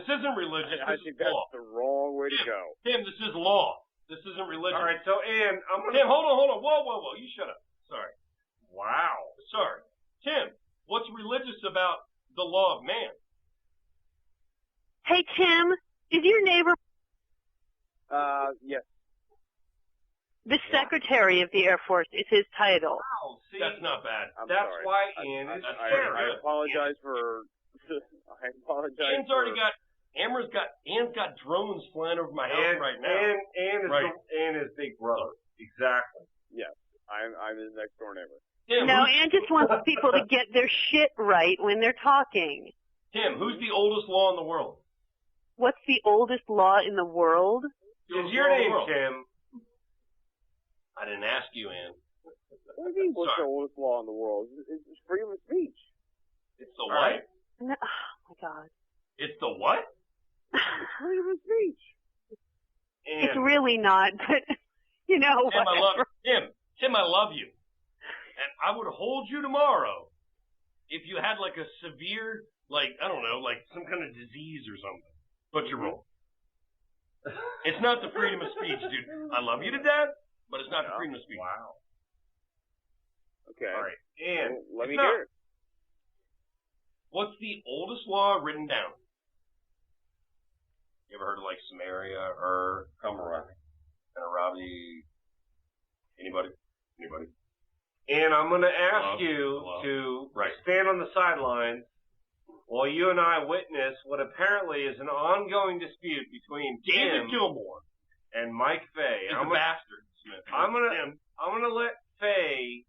This isn't religious. I think that's the wrong way to go. Tim, this is law. This isn't religion. All right, so Ann, Tim, hold on. Whoa. You shut up. Sorry. Wow. Sorry. Tim, what's religious about the law of man? Hey, Tim, is your neighbor... Yes. The Secretary of the Air Force is his title. Wow, see? That's not bad. I'm That's sorry. why Ann is fair. I apologize for... I apologize Ann's got drones flying over my house right now. Ann is Big Brother. Exactly. Yes, I'm his next door neighbor. Tim, no, Ann just wants people to get their shit right when they're talking. Tim, who's the oldest law in the world? What's the oldest law in the world? Is your name Tim? I didn't ask you, Ann. What do you mean, what's the oldest law in the world? It's freedom of speech. It's the what? No, oh, my God. It's the what? Freedom of speech. It's really not, but, Tim, whatever. I love you. Tim, I love you. And I would hold you tomorrow if you had, a severe, I don't know, some kind of disease or something. But you're wrong. It's not the freedom of speech, dude. I love you to death, but it's not the freedom of speech. Wow. Okay. All right. And let me hear it. What's the oldest law written down? You ever heard of Samaria or Hammurabi? Anybody? And I'm going to ask you to stand on the sidelines while you and I witness what apparently is an ongoing dispute between David Gilmore and Mike Fay. He's a bastard, Smith. I'm gonna let Fay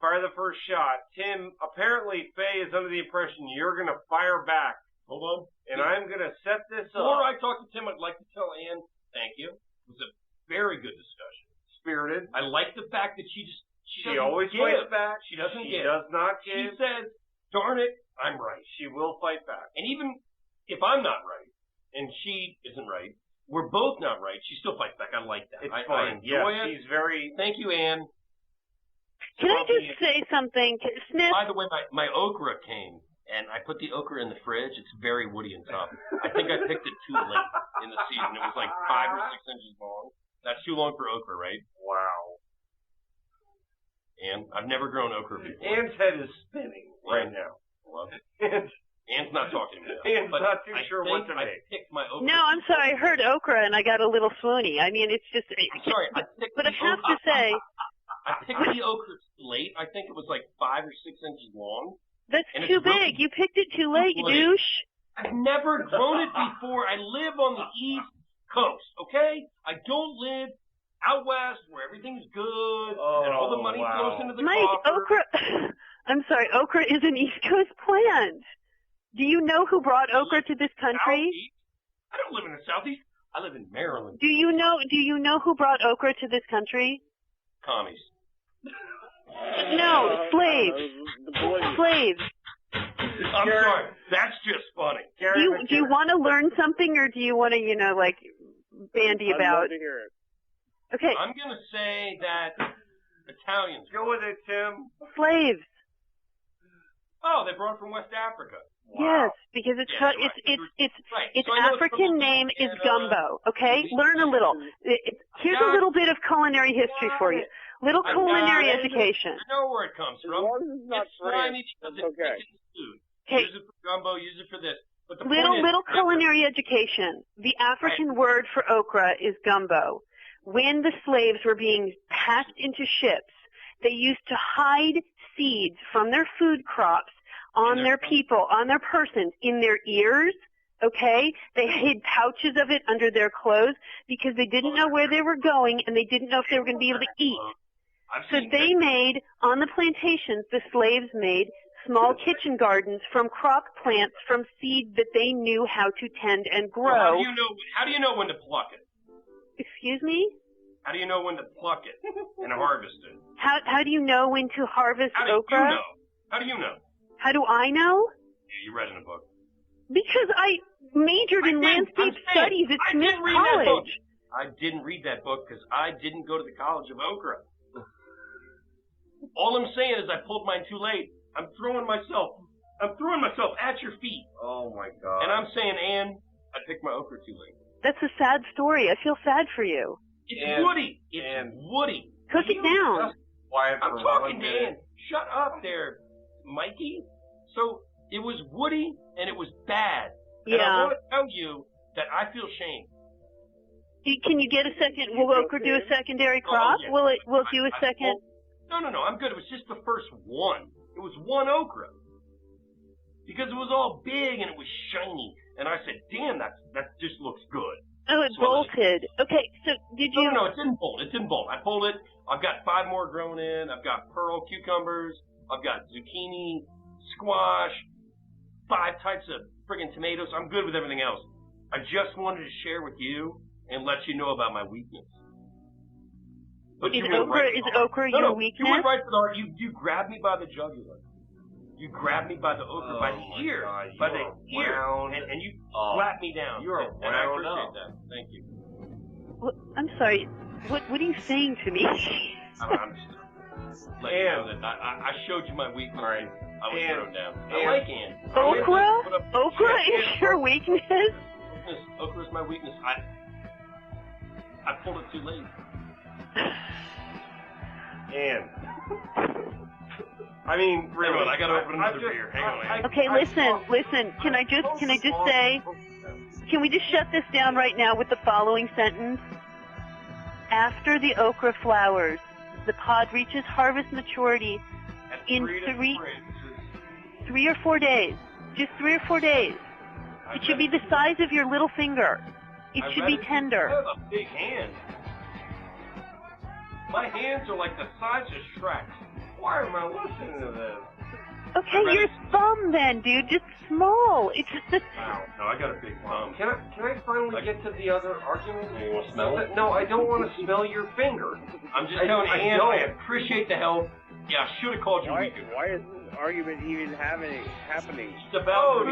fire the first shot. Tim, apparently Fay is under the impression you're gonna fire back. Hold on. And I'm gonna set this up. Before I talk to Tim, I'd like to tell Ann, thank you. It was a very good discussion. spirited. I like the fact that she always fights back. She doesn't give. She does not give. She says, darn it, I'm right. She will fight back. And even if I'm not right, and she isn't right, we're both not right, she still fights back. I like that. It's I fun. enjoy it. She's very... Thank you, Ann. Can I just say something? Smith? By the way, my okra came, and I put the okra in the fridge. It's very woody and tough. I think I picked it too late in the season. It was like 5 or 6 inches long. That's too long for okra, right? Wow. And I've never grown okra before. Ann's head is spinning right now. Love it. Ann's not talking to me now. Ann's not too sure what to make. I picked my okra. No, I'm sorry. I heard okra and I got a little swoony. I mean, it's just... I'm sorry. But I have to say... I picked the okra late. I think it was like 5 or 6 inches long. That's too big. You picked it too late, you douche. I've never grown it before. I live on the East Coast, okay? I don't live out west where everything's good and all the money flows into the coffer. Okra... I'm sorry, okra is an East Coast plant. Do you know who brought okra to this country? Southeast? I don't live in the Southeast. I live in Maryland. Do you know who brought okra to this country? Commies. No, slaves. Slaves. I'm sorry. That's just funny. Do you want to learn something, or do you want to, like, bandy about? I'd love to hear it. Okay. I'm going to say that Italians. Go with it, Tim. Slaves. Oh, they brought it from West Africa. Yes, because its African name is gumbo. Okay, learn a little. Here's a little bit of culinary history for you. Little culinary education. I know where it comes from. It's slimy because it's chicken food. Use it for gumbo. Use it for this. But the little culinary education. The African word for okra is gumbo. When the slaves were being packed into ships, they used to hide seeds from their food crops on their people, on their persons, in their ears, okay? They hid pouches of it under their clothes because they didn't know where they were going and they didn't know if they were going to be able to eat. So they made, on the plantations, the slaves made small kitchen gardens from crop plants from seed that they knew how to tend and grow. Well, how do you know when to pluck it? Excuse me? How do you know when to pluck it and harvest it? How do you know when to harvest okra? How do you know? How do I know? Yeah, you read in a book. Because I majored in landscape studies at Smith College. I didn't read that book because I didn't go to the College of Okra. All I'm saying is I pulled mine too late. I'm throwing myself at your feet. Oh my God. And I'm saying, Ann, I picked my okra too late. That's a sad story. I feel sad for you. It's woody. It's woody. Cook it down. I'm talking to Ann. Shut up there, Mikey. So it was woody and it was bad. Yeah. And I want to tell you that I feel shame. Can you get a second? Will okra do a secondary crop? Yeah. Will it do a second? No. I'm good. It was just the first one. It was one okra. Because it was all big and it was shiny. And I said, damn, that just looks good. Oh, it bolted. Okay, so did you... No, it didn't bolt. It didn't bolt. I pulled it. I've got 5 more grown in. I've got pearl cucumbers. I've got zucchini, squash, 5 types of friggin' tomatoes. I'm good with everything else. I just wanted to share with you and let you know about my weakness. But is okra your weakness? You went right for the heart. You grabbed me by the jugular. You grabbed me by the okra, by the ear, by the ear, and you slapped me down. You're and I appreciate that. Thank you. Well, I'm sorry. What are you saying to me? I'm just letting you know that I showed you my weakness. Right. I was thrown down. I like Ann. Okra is your weakness? Okra is my weakness. I pulled it too late. Ann. I mean, really. Hang on, I gotta open another beer. Hang on. Okay, listen. Can I just say, can we just shut this down right now with the following sentence? After the okra flowers, the pod reaches harvest maturity in 3 or 4 days. Just 3 or 4 days. It should be the size of your little finger. It should be tender. I have a big hand. My hands are like the size of Shrek. Why am I listening to this? Okay, your thumb then, dude. Just small. It's. Wow. No, I got a big thumb. Can I finally get to the other argument? You want to smell it? No, I don't want to smell your finger. I'm just telling you, Ann, I appreciate the help. Yeah, I should have called you. Why is this argument even happening? It's about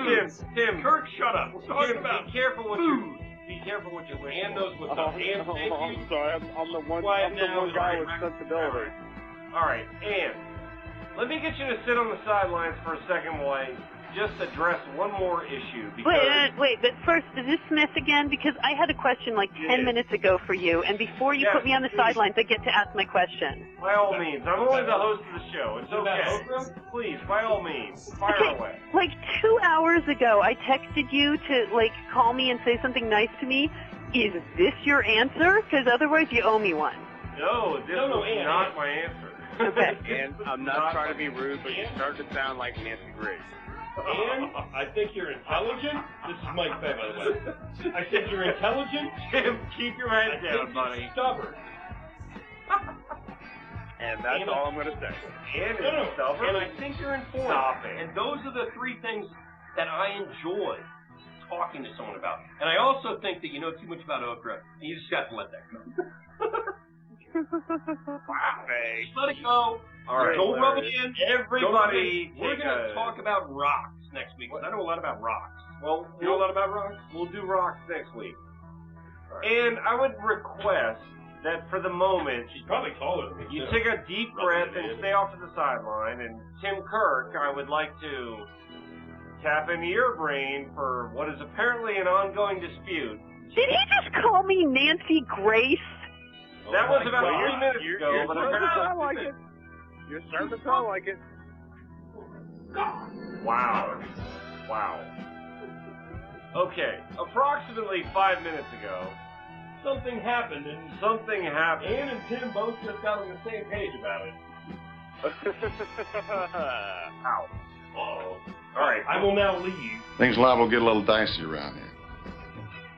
Tim. Kirk, shut up. We're talking about Be careful what food. Be careful what you wish. Ann knows what's up. Ann, thank you. I'm sorry. I'm the one guy with sensibility. All right, Ann. Let me get you to sit on the sidelines for a second while I just address one more issue. Because Wait, but first, is this Smith again? Because I had a question like 10 minutes ago for you, and before you put me on the sidelines, I get to ask my question. By all means. I'm only the host of the show. It's okay. Please, by all means, fire away. Like 2 hours ago, I texted you to, like, call me and say something nice to me. Is this your answer? Because otherwise you owe me one. No, this is not my answer. Okay. And I'm not trying to be rude, but you start to sound like Nancy Grace. Ann, I think you're intelligent. This is Mike Beck, by the way. I think you're intelligent. Tim, keep your head down, buddy. You're stubborn. And that's all I'm going to say. Ann is stubborn. And I think you're informed. Stop it. And those are the three things that I enjoy talking to someone about. And I also think that you know too much about okra, and you just got to let that go. Wow, just let it go. All right, don't rub it in. Everybody, we're going to talk about rocks next week. I know a lot about rocks. Well, you know a lot about rocks? We'll do rocks next week. Right. And I would request that for the moment, she's probably taller than me. You take a deep breath and stay off to the sideline. And Tim Kirk, I would like to tap into your brain for what is apparently an ongoing dispute. Did he just call me Nancy Grace? That was about 3 minutes ago, but apparently you're starting to sound like it. Wow. Okay, approximately 5 minutes ago, something happened. Ann and Tim both just got on the same page about it. Ow. Uh-oh. All right, I will now leave. Things liable to get a little dicey around here.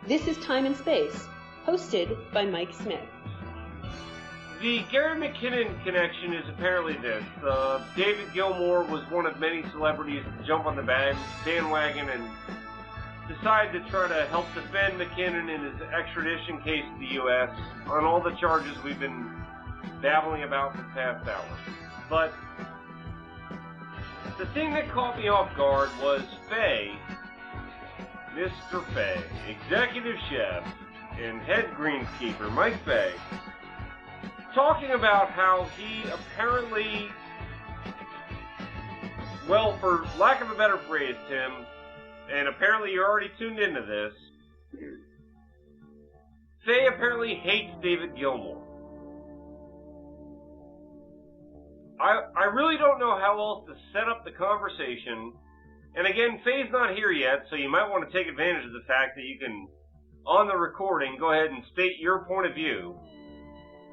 This is Time and Space, hosted by Mike Smith. The Gary McKinnon connection is apparently this. David Gilmour was one of many celebrities to jump on the bandwagon and decide to try to help defend McKinnon in his extradition case to the U.S. on all the charges we've been babbling about for the past hour. But the thing that caught me off guard was Fay, Mr. Fay, executive chef and head greenskeeper Mike Fay, talking about how he apparently, well, for lack of a better phrase, Tim, and apparently you're already tuned into this, Fay apparently hates David Gilmour. I really don't know how else to set up the conversation. And again, Faye's not here yet, so you might want to take advantage of the fact that you can, on the recording, go ahead and state your point of view.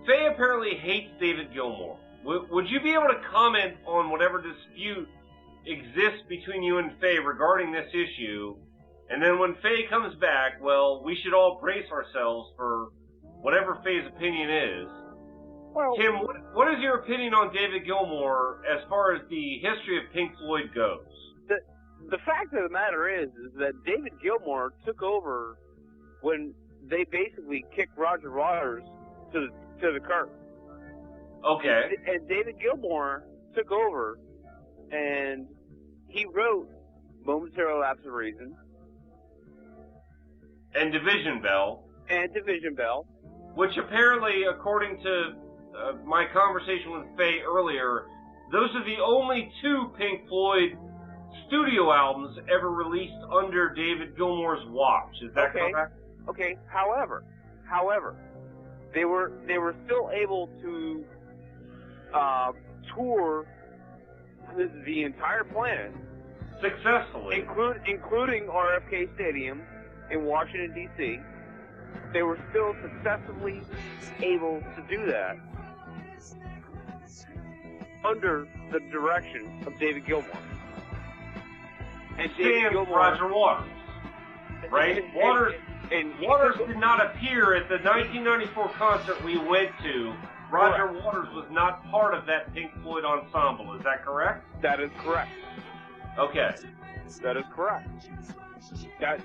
Faye apparently hates David Gilmour. Would you be able to comment on whatever dispute exists between you and Faye regarding this issue? And then when Faye comes back, well, we should all brace ourselves for whatever Faye's opinion is. Well, Tim, what is your opinion on David Gilmour as far as the history of Pink Floyd goes? The fact of the matter is that David Gilmour took over when they basically kicked Roger Waters to the curb. Okay. And David Gilmour took over, and he wrote Momentary Lapse of Reason. And Division Bell. Which apparently, according to my conversation with Faye earlier, those are the only two Pink Floyd studio albums ever released under David Gilmour's watch. Is that correct? Okay. However, they were still able to tour the entire planet successfully, including RFK Stadium in Washington D.C. They were still successfully able to do that under the direction of David Gilmour. And David Gilmour, Roger Waters, right? Waters did not appear at the 1994 concert we went to Roger Waters was not part of that Pink Floyd ensemble. Is that correct? That is correct. Okay. That is correct. That is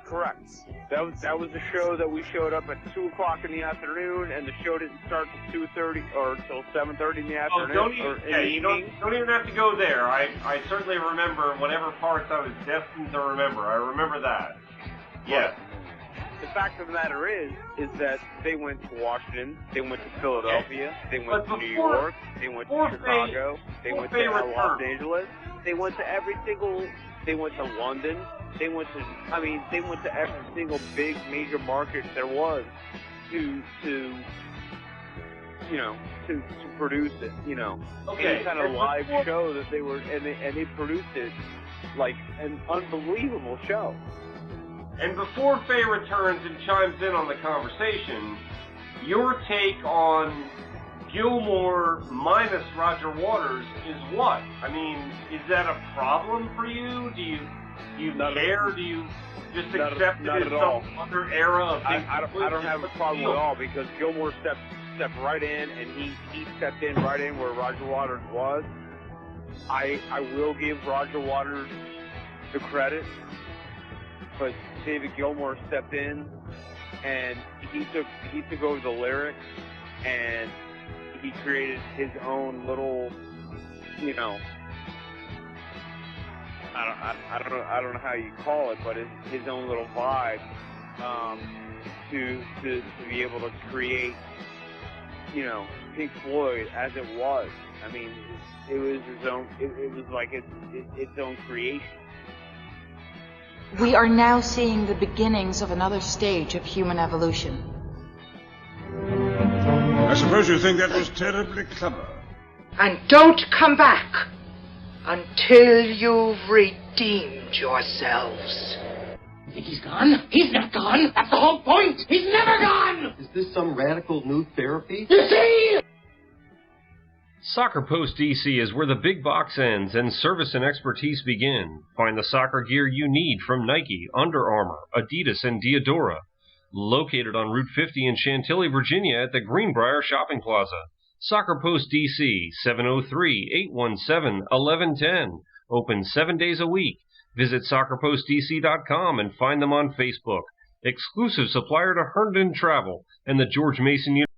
correct. That was the show that we showed up at 2 o'clock in the afternoon, and the show didn't start till 2:30 or till 7:30 in the afternoon. You don't even have to go there. I certainly remember whatever parts I was destined to remember. I remember that. Yes. The fact of the matter is that they went to Washington, they went to Philadelphia, they went to New York, they went to Chicago, they went to Los Angeles, they went to they went to London, they went to every single big major market there was to produce it, any kind of live show that they were, and they produced it like an unbelievable show. And before Faye returns and chimes in on the conversation, your take on Gilmore minus Roger Waters is what? I mean, is that a problem for you? Do you care? Do you just accept it as some other era of things? I don't have a problem at all, because Gilmore stepped right in, and he stepped in right in where Roger Waters was. I will give Roger Waters the credit, but David Gilmour stepped in, and he took over the lyrics, and he created his own little, I don't know how you call it, but his own little vibe, to be able to create, Pink Floyd as it was. I mean, it was his own. It was like its own creation. We are now seeing the beginnings of another stage of human evolution. I suppose you think that was terribly clever. And don't come back until you've redeemed yourselves. You think he's gone? He's not gone. That's the whole point. He's never gone. Is this some radical new therapy? You see? Soccer Post DC is where the big box ends and service and expertise begin. Find the soccer gear you need from Nike, Under Armour, Adidas, and Diadora. Located on Route 50 in Chantilly, Virginia at the Greenbrier Shopping Plaza. Soccer Post DC, 703-817-1110. Open 7 days a week. Visit soccerpostdc.com and find them on Facebook. Exclusive supplier to Herndon Travel and the George Mason University.